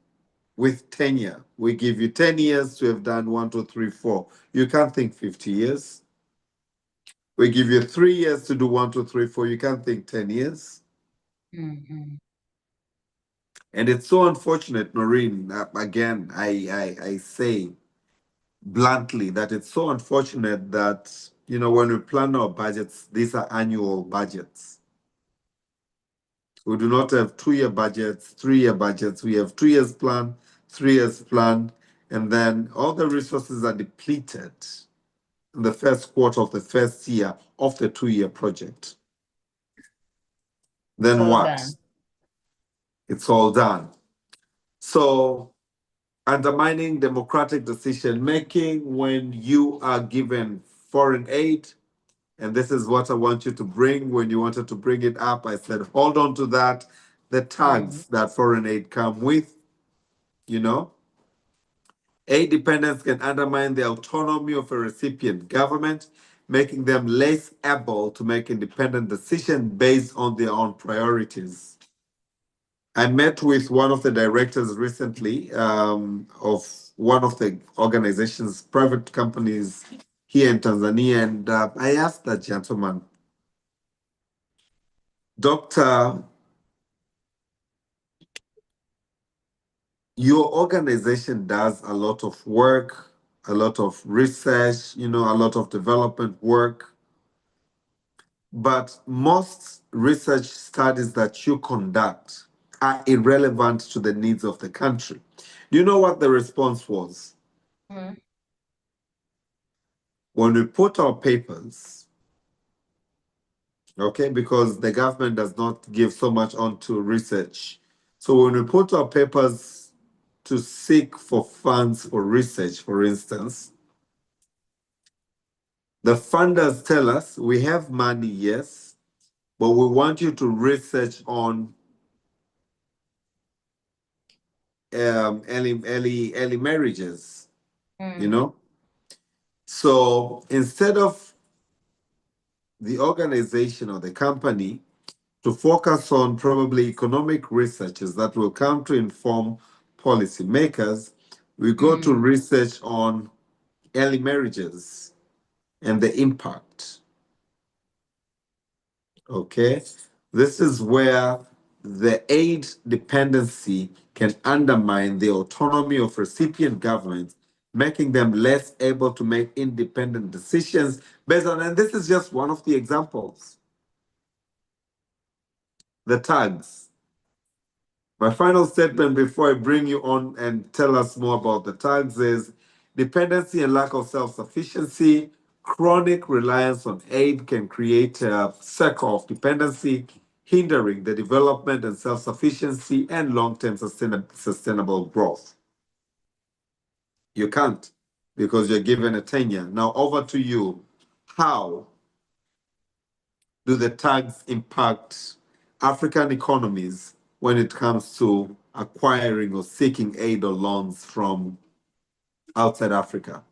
with tenure. We give you 10 years to have done one, two, three, four. You can't think 50 years. We give you 3 years to do one, two, three, four. You can't think 10 years. Mm-hmm. And it's so unfortunate, Noreen. Again, I say bluntly that it's so unfortunate that, when we plan our budgets, these are annual budgets. We do not have 2 year budgets, 3 year budgets. We have 2 years plan, 3 years plan, and then all the resources are depleted in the first quarter of the first year of the 2 year project. It's Then all what? done. It's all done. So undermining democratic decision making when you are given foreign aid. And this is what I want you to bring when you wanted to bring it up. I said, hold on to that. The Mm. tags that foreign aid come with, you know, aid dependence can undermine the autonomy of a recipient government, making them less able to make independent decisions based on their own priorities. I met with one of the directors recently of one of the organizations, private companies here in Tanzania, and I asked that gentleman, Doctor, your organization does a lot of work, a lot of research, a lot of development work, but most research studies that you conduct are irrelevant to the needs of the country. Do you know what the response was? Mm. When we put our papers, okay, because the government does not give so much onto research. So when we put our papers to seek for funds for research, for instance, the funders tell us we have money, yes, but we want you to research on early marriages, you Mm. know. So instead of the organization or the company to focus on probably economic researches that will come to inform policymakers, we go to research on early marriages and the impact. Okay, this is where the aid dependency can undermine the autonomy of recipient governments, making them less able to make independent decisions based on, and this is just one of the examples. The tags. My final statement before I bring you on and tell us more about the tags is dependency and lack of self-sufficiency. Chronic reliance on aid can create a circle of dependency, hindering the development and self-sufficiency and long-term sustainable growth. You can't because you're given a tenure. Now over to you. How do the tags impact African economies when it comes to acquiring or seeking aid or loans from outside Africa?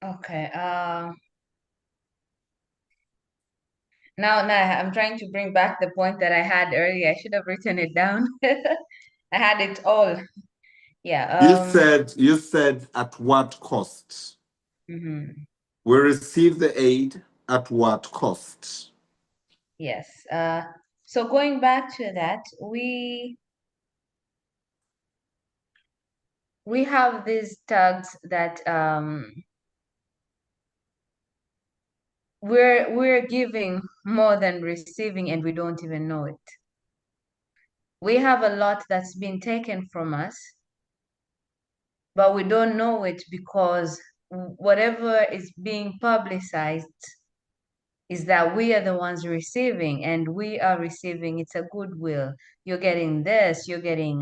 Okay. Now I'm trying to bring back the point that I had earlier. I should have written it down. I had it all. Yeah. You said at what cost? Mhm. We receive the aid at what cost? Yes. So going back to that, we have these tags that we're giving more than receiving, and we don't even know it. We have a lot that's been taken from us, but we don't know it because whatever is being publicized is that we are the ones receiving, and we are receiving, it's a goodwill. You're getting this, you're getting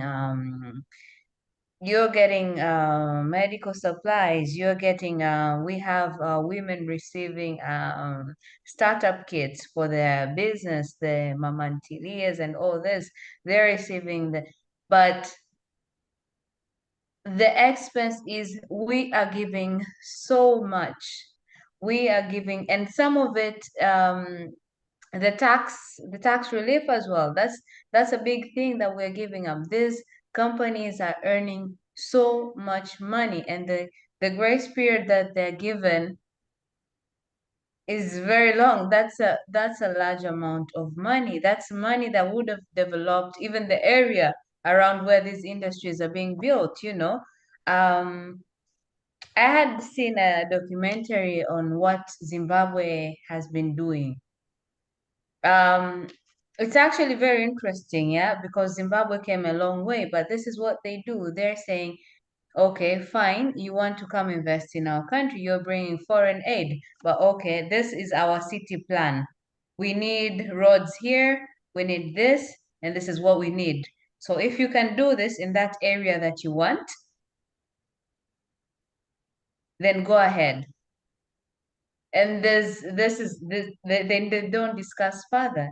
medical supplies, you're getting we have women receiving startup kits for their business, the mamantilias and all this, they're receiving but the expense is we are giving so much. We are giving, and some of it, the tax relief as well. That's a big thing that we're giving up. These companies are earning so much money, and the grace period that they're given is very long. That's a large amount of money. That's money that would have developed even the area around where these industries are being built, you know. Um, I had seen a documentary on what Zimbabwe has been doing. Um, it's actually very interesting, yeah, because Zimbabwe came a long way, but this is what they do. They're saying, okay, fine, you want to come invest in our country, you're bringing foreign aid, but okay, this is our city plan. We need roads here, we need this, and this is what we need. So if you can do this in that area that you want, then go ahead. And they don't discuss further.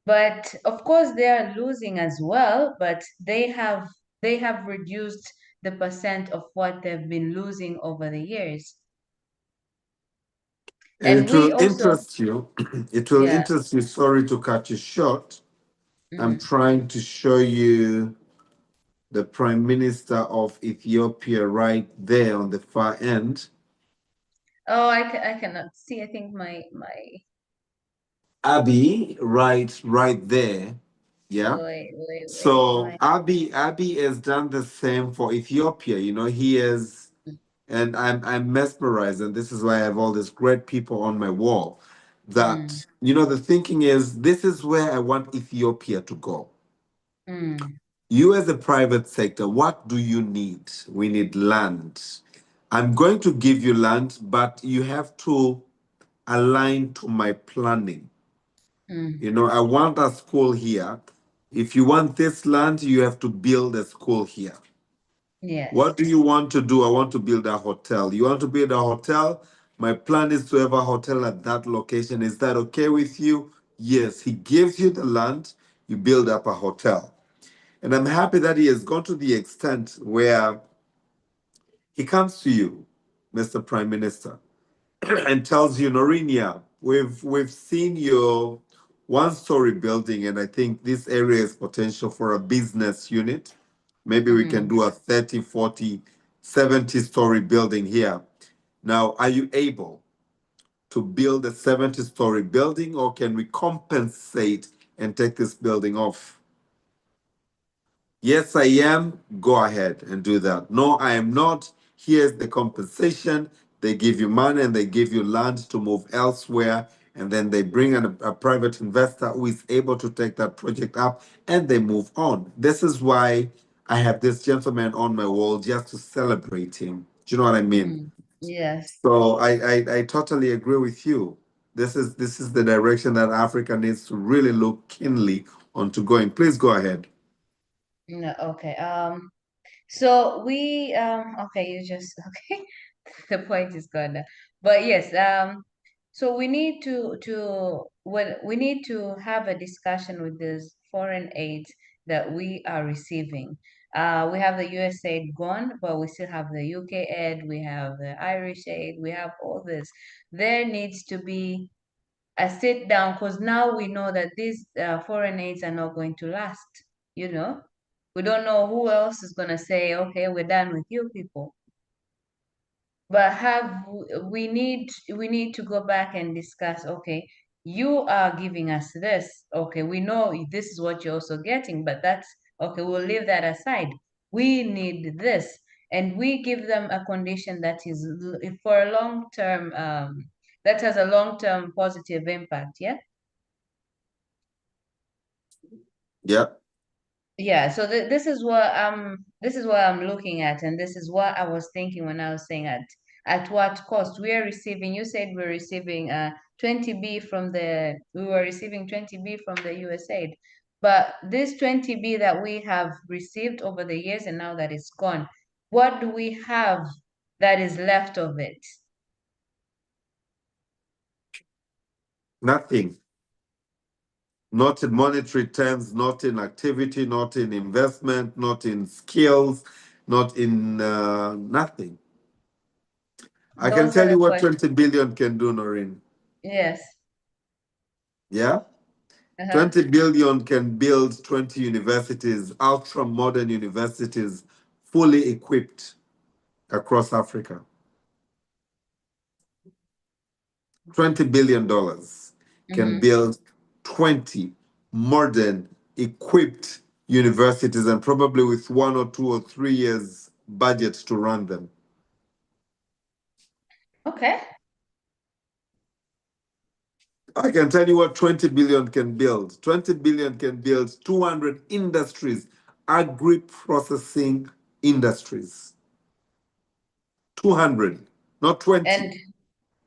But of course they are losing as well, but they have reduced the percent of what they've been losing over the years. And And it we will also, interest you. It will yeah. interest you. Sorry to cut you short. I'm Mhm. trying to show you the Prime Minister of Ethiopia right there on the far end. Oh, I cannot see. I think my Abiy, right there. Yeah. wait. So Abiy has done the same for Ethiopia. You know, he is, and I'm mesmerized, and this is why I have all these great people on my wall. Mm, That the thinking is this is where I want Ethiopia to go. mm, You as a private sector, what do you need? We need land. I'm going to give you land, but you have to align to my planning. mm. I want a school here. If you want this land, you have to build a school here. Yes. What do you want to do? I want to build a hotel. You want to build a hotel? My plan is to have a hotel at that location. Is that okay with you? Yes. He gives you the land, you build up a hotel. And I'm happy that he has gone to the extent where he comes to you, Mr. Prime Minister, and tells you, Norinia, we've seen your one-story building, and I think this area is potential for a business unit. Maybe we can do a 30, 40, 70-story building here. Now, are you able to build a 70-story building, or can we compensate and take this building off? Yes, I am. Go ahead and do that. No, I am not. Here's the compensation. They give you money and they give you land to move elsewhere. And then they bring a private investor who is able to take that project up and they move on. This is why I have this gentleman on my wall just to celebrate him. Do you know what I mean? Yes. So I totally agree with you. This is the direction that Africa needs to really look keenly onto going. Please go ahead. No, okay. So we okay, you just okay. The point is gone now. But yes, so we need we need to have a discussion with this foreign aid that we are receiving. We have the US aid gone, but we still have the UK aid, we have the Irish aid, we have all this. There needs to be a sit down because now we know that these foreign aids are not going to last, you know. We don't know who else is going to say, okay, we're done with you people. But we need to go back and discuss, okay, you are giving us this. Okay, we know this is what you're also getting, but that's okay, we'll leave that aside. We need this. And we give them a condition that is for a long term, that has a long term positive impact. Yeah. Yeah. Yeah, so this is what I'm looking at, and this is what I was thinking when I was saying at what cost we are receiving. You said we're receiving 20B from the we were receiving 20B from the USAID, but this 20B that we have received over the years and now that it's gone, what do we have that is left of it? Nothing. Not in monetary terms, not in activity, not in investment, not in skills, not in nothing. I can Those tell are you the what questions. 20 billion can do, Noreen. Yes. Yeah? Uh-huh. 20 billion can build 20 universities, ultra modern universities, fully equipped across Africa. $20 billion can Mm-hmm. build 20 modern, equipped universities, and probably with 1 or 2 or 3 years budget to run them. Okay. I can tell you what 20 billion can build. 20 billion can build 200 industries, agri-processing industries. 200, not 20. And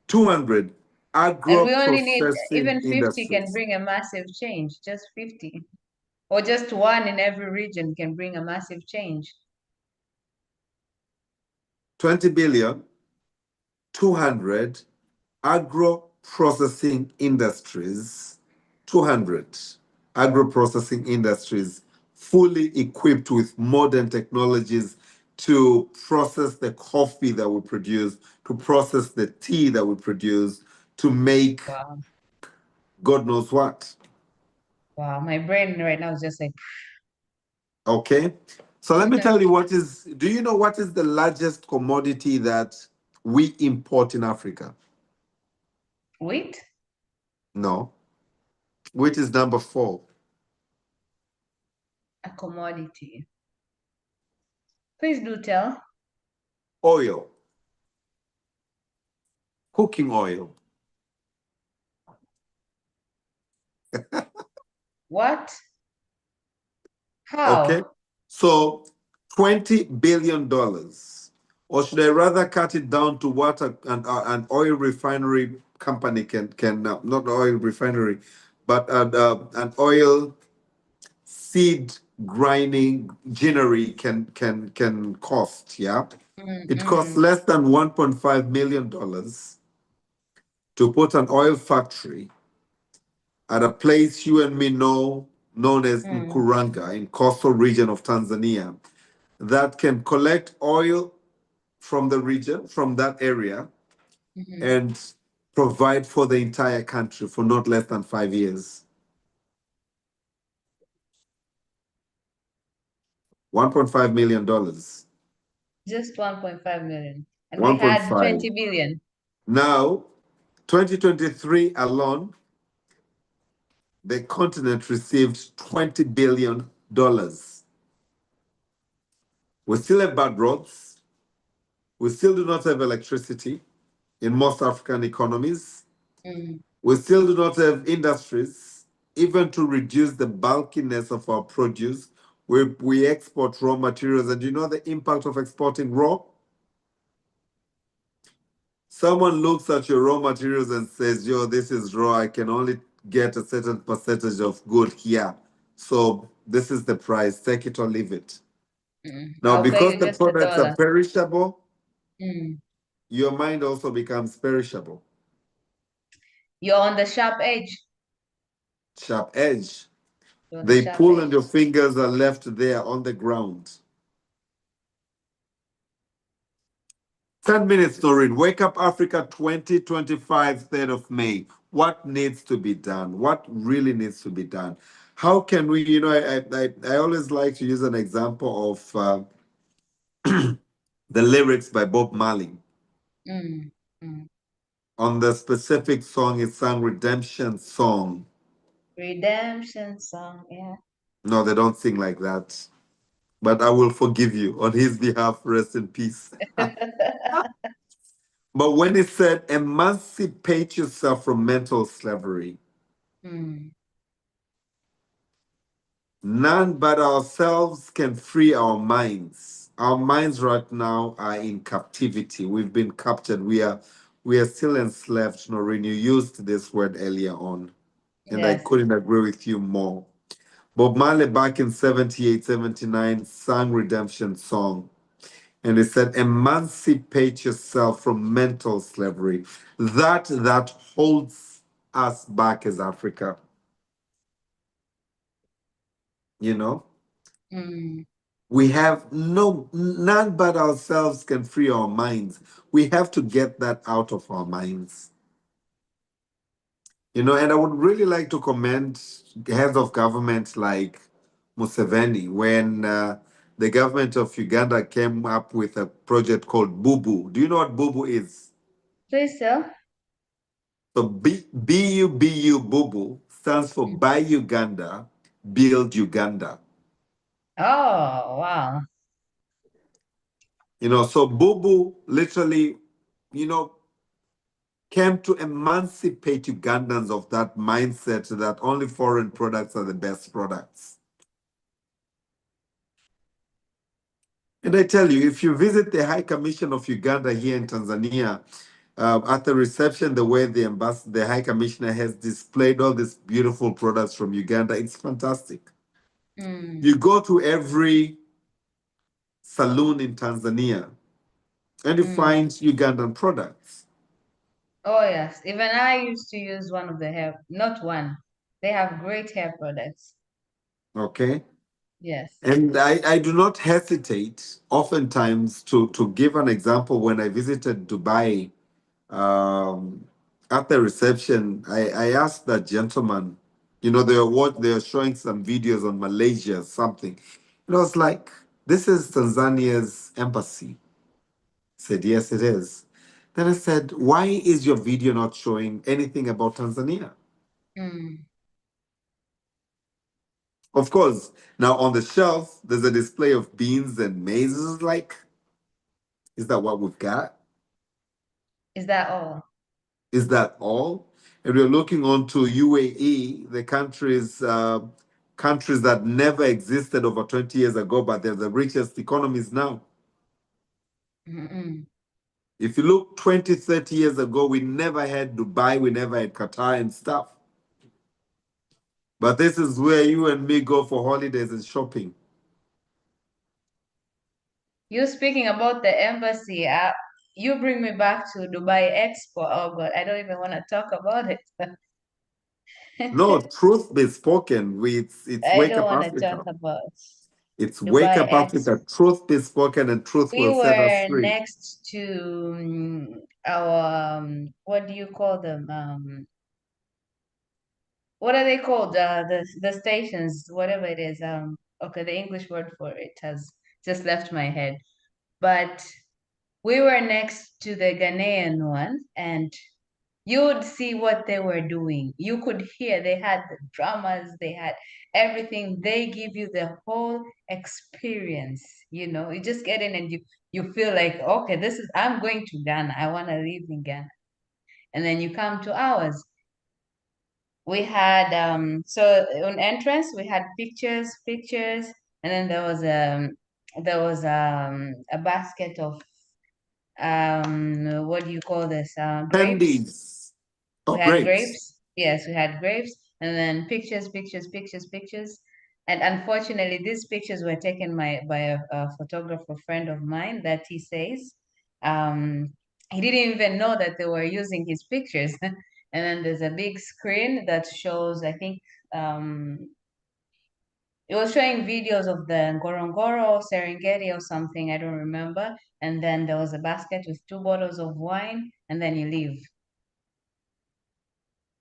200 And we only need agro-processing even 50 can industries. bring a massive change, just 50. Or just one in every region can bring a massive change. 20 billion, 200 agro-processing industries, 200 agro-processing industries fully equipped with modern technologies to process the coffee that we produce, to process the tea that we produce, to make Wow. God knows what. Wow. My brain right now is just like, Okay. So let me tell you do you know what is the largest commodity that we import in Africa? wheat, No. Wheat is number 4. a commodity. Please do tell. Oil, cooking oil. What? Okay. How? So $20 billion. Or should I rather cut it down to what an oil refinery company can not oil refinery, but an oil seed grinding ginnery can cost, yeah? It costs Mm-hmm. less than $1.5 million to put an oil factory at a place you and me know known as Mm-hmm. Nkuranga in coastal region of Tanzania that can collect oil from the region, from that area, Mm-hmm. and provide for the entire country for not less than 5 years. $1.5 million. Just 1.5 million. And we had 1.5. 20 billion. Now, 2023 alone, the continent received $20 billion. We still have bad roads. We still do not have electricity in most African economies. Mm. We still do not have industries, even to reduce the bulkiness of our produce. We export raw materials, and you know the impact of exporting raw? Someone looks at your raw materials and says, yo, this is raw. I can only get a certain percentage of good here. So this is the price. Take it or leave it. Now, I'll pay because you the just a products are dollar. perishable, Mm. your mind also becomes perishable. You're on the sharp edge. Sharp edge. You're on the They sharp pull and edge. your fingers are left there on the ground. 10 minutes, Noreen. Wake Up Africa 2025, 3rd of May. What needs to be done? What really needs to be done? How can we, I always like to use an example of the lyrics by Bob Marley. Mm. Mm. On the specific song, it sang Redemption Song. Redemption song, yeah. No, they don't sing like that. But I will forgive you. On his behalf, rest in peace. But when he said, emancipate yourself from mental slavery, Mm. none but ourselves can free our minds. Our minds right now are in captivity. We've been captured. We are still enslaved. Noreen, you used this word earlier on, and I Yes. couldn't agree with you more. Bob Marley back in 78, 79 sang Redemption Song. And he said, emancipate yourself from mental slavery. That holds us back as Africa. You know, Mm. we have none but ourselves can free our minds. We have to get that out of our minds. And I would really like to commend heads of government like Museveni when the government of Uganda came up with a project called Bubu. Do you know what Bubu is? Please, sir. So BUBU Bubu stands for Buy Uganda, Build Uganda. Oh, wow. So Bubu literally, you know, came to emancipate Ugandans of that mindset that only foreign products are the best products. And I tell you, if you visit the High Commission of Uganda here in Tanzania, at the reception, the way the High Commissioner has displayed all these beautiful products from Uganda, it's fantastic. Mm. You go to every saloon in Tanzania and you Mm. find Ugandan products. Oh, yes. Even I used to use one of the hair, not one. They have great hair products. Okay. Yes. And I do not hesitate oftentimes to give an example. When I visited Dubai, um, at the reception, I asked that gentleman, they were showing some videos on Malaysia, something. And I was like, this is Tanzania's embassy. He said, yes, it is. Then I said, why is your video not showing anything about Tanzania? Mm. Of course, now on the shelf, there's a display of beans and maize. It's like, is that what we've got? Is that all? Is that all? And we're looking onto UAE, the countries that never existed over 20 years ago, but they're the richest economies now. Mm-mm. If you look 20, 30 years ago, we never had Dubai, we never had Qatar and stuff. But this is where you and me go for holidays and shopping. You speaking about the embassy, you bring me back to Dubai Expo. Oh God, I don't even want to talk about it. No, truth be spoken, it's I Wake don't Up want to talk Africa. about It's Wake Dubai Up Expo. Africa. Truth be spoken, and truth We will set us were free. next to our what do you call them? What are they called? The stations, whatever it is. okay, the English word for it has just left my head. But we were next to the Ghanaian one, and you would see what they were doing. You could hear they had the dramas, they had everything. They give you the whole experience. You just get in and you feel like, okay, I'm going to Ghana. I want to live in Ghana. And then you come to ours. We had so on entrance we had pictures, and then there was a basket of what do you call this? Grapes. Candies. We Oh, had grapes. grapes. Yes, we had grapes, and then pictures. And unfortunately, these pictures were taken by a photographer friend of mine that he says he didn't even know that they were using his pictures. And then there's a big screen that shows, I think, it was showing videos of the Ngorongoro, Serengeti, or something, I don't remember. And then there was a basket with 2 bottles of wine, and then you leave.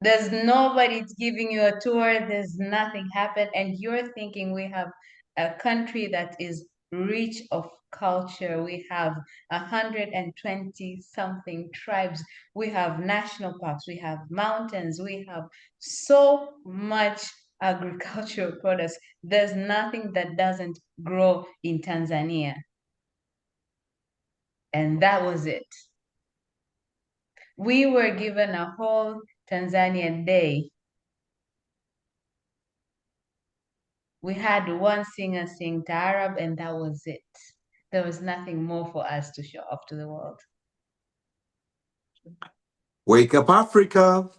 There's nobody giving you a tour. There's nothing happened. And you're thinking we have a country that is rich of culture. We have 120 something tribes. We have national parks. We have mountains. We have so much agricultural products. There's nothing that doesn't grow in Tanzania. And that was it. We were given a whole Tanzanian day. We had one singer sing Taarab, and that was it. There was nothing more for us to show off to the world. Wake Up Africa.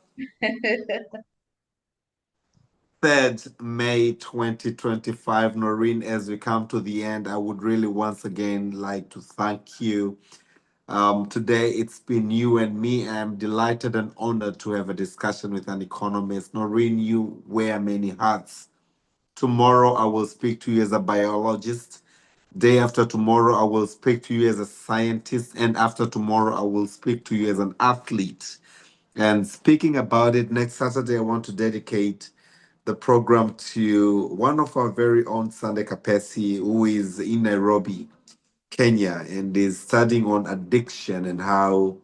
3rd May 2025. Noreen, as we come to the end, I would really once again like to thank you. Today it's been you and me. I'm delighted and honored to have a discussion with an economist. Noreen, you wear many hats. Tomorrow I will speak to you as a biologist. Day after tomorrow, I will speak to you as a scientist. And after tomorrow, I will speak to you as an athlete. And speaking about it, next Saturday, I want to dedicate the program to one of our very own Sunday Kapesi, who is in Nairobi, Kenya, and is studying on addiction and how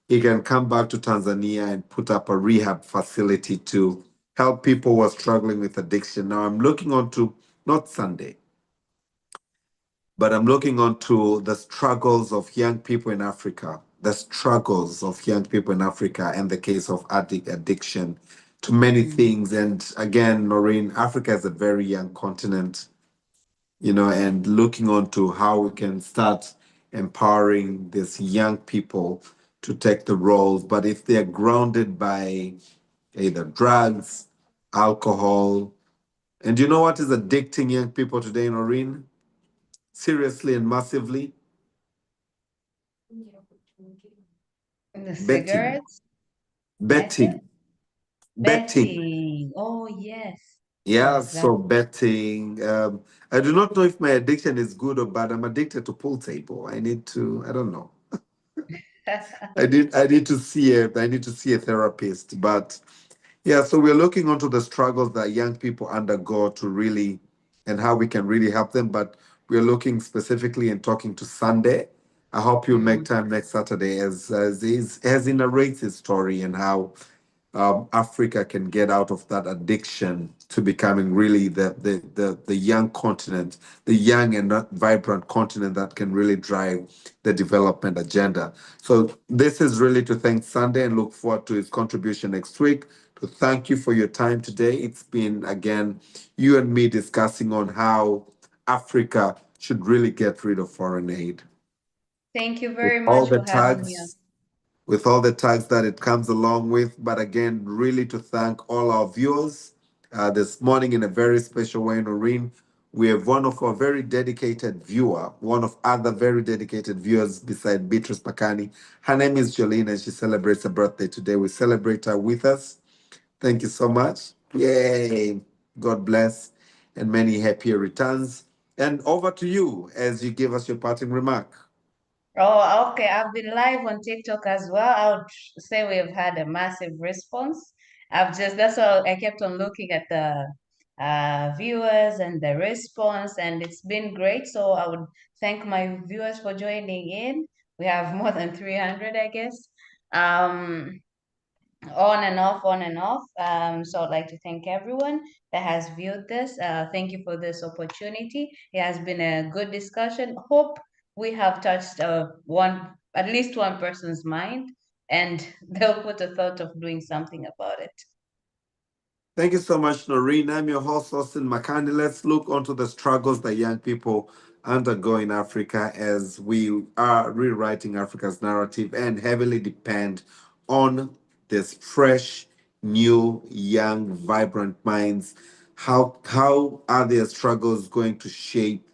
he can come back to Tanzania and put up a rehab facility to help people who are struggling with addiction. Now, I'm looking on to not Sunday, but I'm looking onto the struggles of young people in Africa, the struggles of young people in Africa, and the case of addiction to many Mm. things. And again, Noreen, Africa is a very young continent, and looking onto how we can start empowering these young people to take the roles. But if they're grounded by either drugs, alcohol, and you know what is addicting young people today, Noreen? Seriously and massively? The Betting, cigarettes, method, betting, betting. betting. Oh, yes, Yeah, so exactly. betting. I do not know if my addiction is good or bad. I'm addicted to pool table. I need to, I don't know. I need to see a therapist. But yeah, so we're looking onto the struggles that young people undergo to really and how we can really help them. But we're looking specifically and talking to Sunday. I hope you'll make Mm. time next Saturday as he narrates his story and how Africa can get out of that addiction to becoming really the young continent, the young and not vibrant continent that can really drive the development agenda. So this is really to thank Sunday and look forward to his contribution next week. To thank you for your time today. It's been again you and me discussing on how Africa should really get rid of foreign aid Thank you with very all much the for having me on. tags with all the tags that it comes along with. But again, really to thank all our viewers this morning in a very special way, Noreen. We have one of our very dedicated viewer, one of other very dedicated viewers beside Beatrice Pakani. Her name is Jolene and she celebrates her birthday today. We celebrate her with us. Thank you so much. Yay. God bless and many happier returns. And over to you as you give us your parting remark. Oh, okay. I've been live on TikTok as well. I would say we've had a massive response. That's why I kept on looking at viewers and the response, and it's been great. So I would thank my viewers for joining in. We have more than 300, I guess. On and off, on and off. So I'd like to thank everyone that has viewed this. Thank you for this opportunity. It has been a good discussion. Hope we have touched at least one person's mind, and they'll put a thought of doing something about it. Thank you so much, Noreen. I'm your host, Austin Makani. Let's look onto the struggles that young people undergo in Africa as we are rewriting Africa's narrative and heavily depend on this fresh, new, young, vibrant minds. How are their struggles going to shape?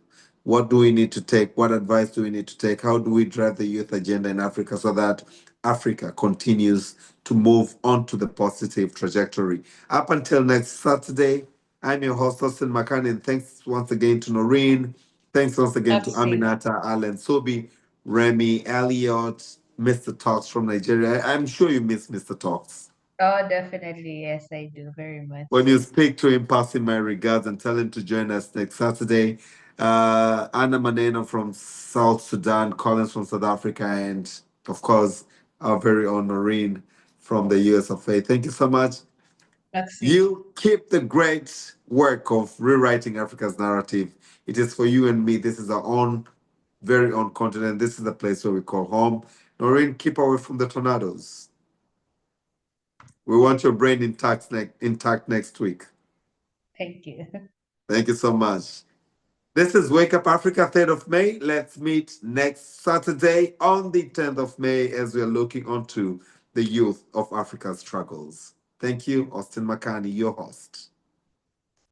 What do we need to take? What advice do we need to take? How do we drive the youth agenda in Africa so that Africa continues to move on to the positive trajectory? Up until next Saturday, I'm your host, Austin Makani, and thanks once again to Noreen. Thanks once again to Merci. Aminata, Alan Sobi, Remy, Elliot, Mr. Talks from Nigeria. I'm sure you miss Mr. Talks. Oh, definitely. Yes, I do very much When you so. speak to him, pass him my regards and tell him to join us next Saturday. Anna Maneno from South Sudan, Collins from South Africa, and of course, our very own Noreen from the US of A. Thank you so much. Merci. You keep the great work of rewriting Africa's narrative. It is for you and me. This is our own, very own continent. This is the place where we call home. Noreen, keep away from the tornadoes. We want your brain intact next week. Thank you. Thank you so much. This is Wake Up Africa, 3rd of May. Let's meet next Saturday on the 10th of May as we are looking onto the youth of Africa's struggles. Thank you, Austin Makani, your host.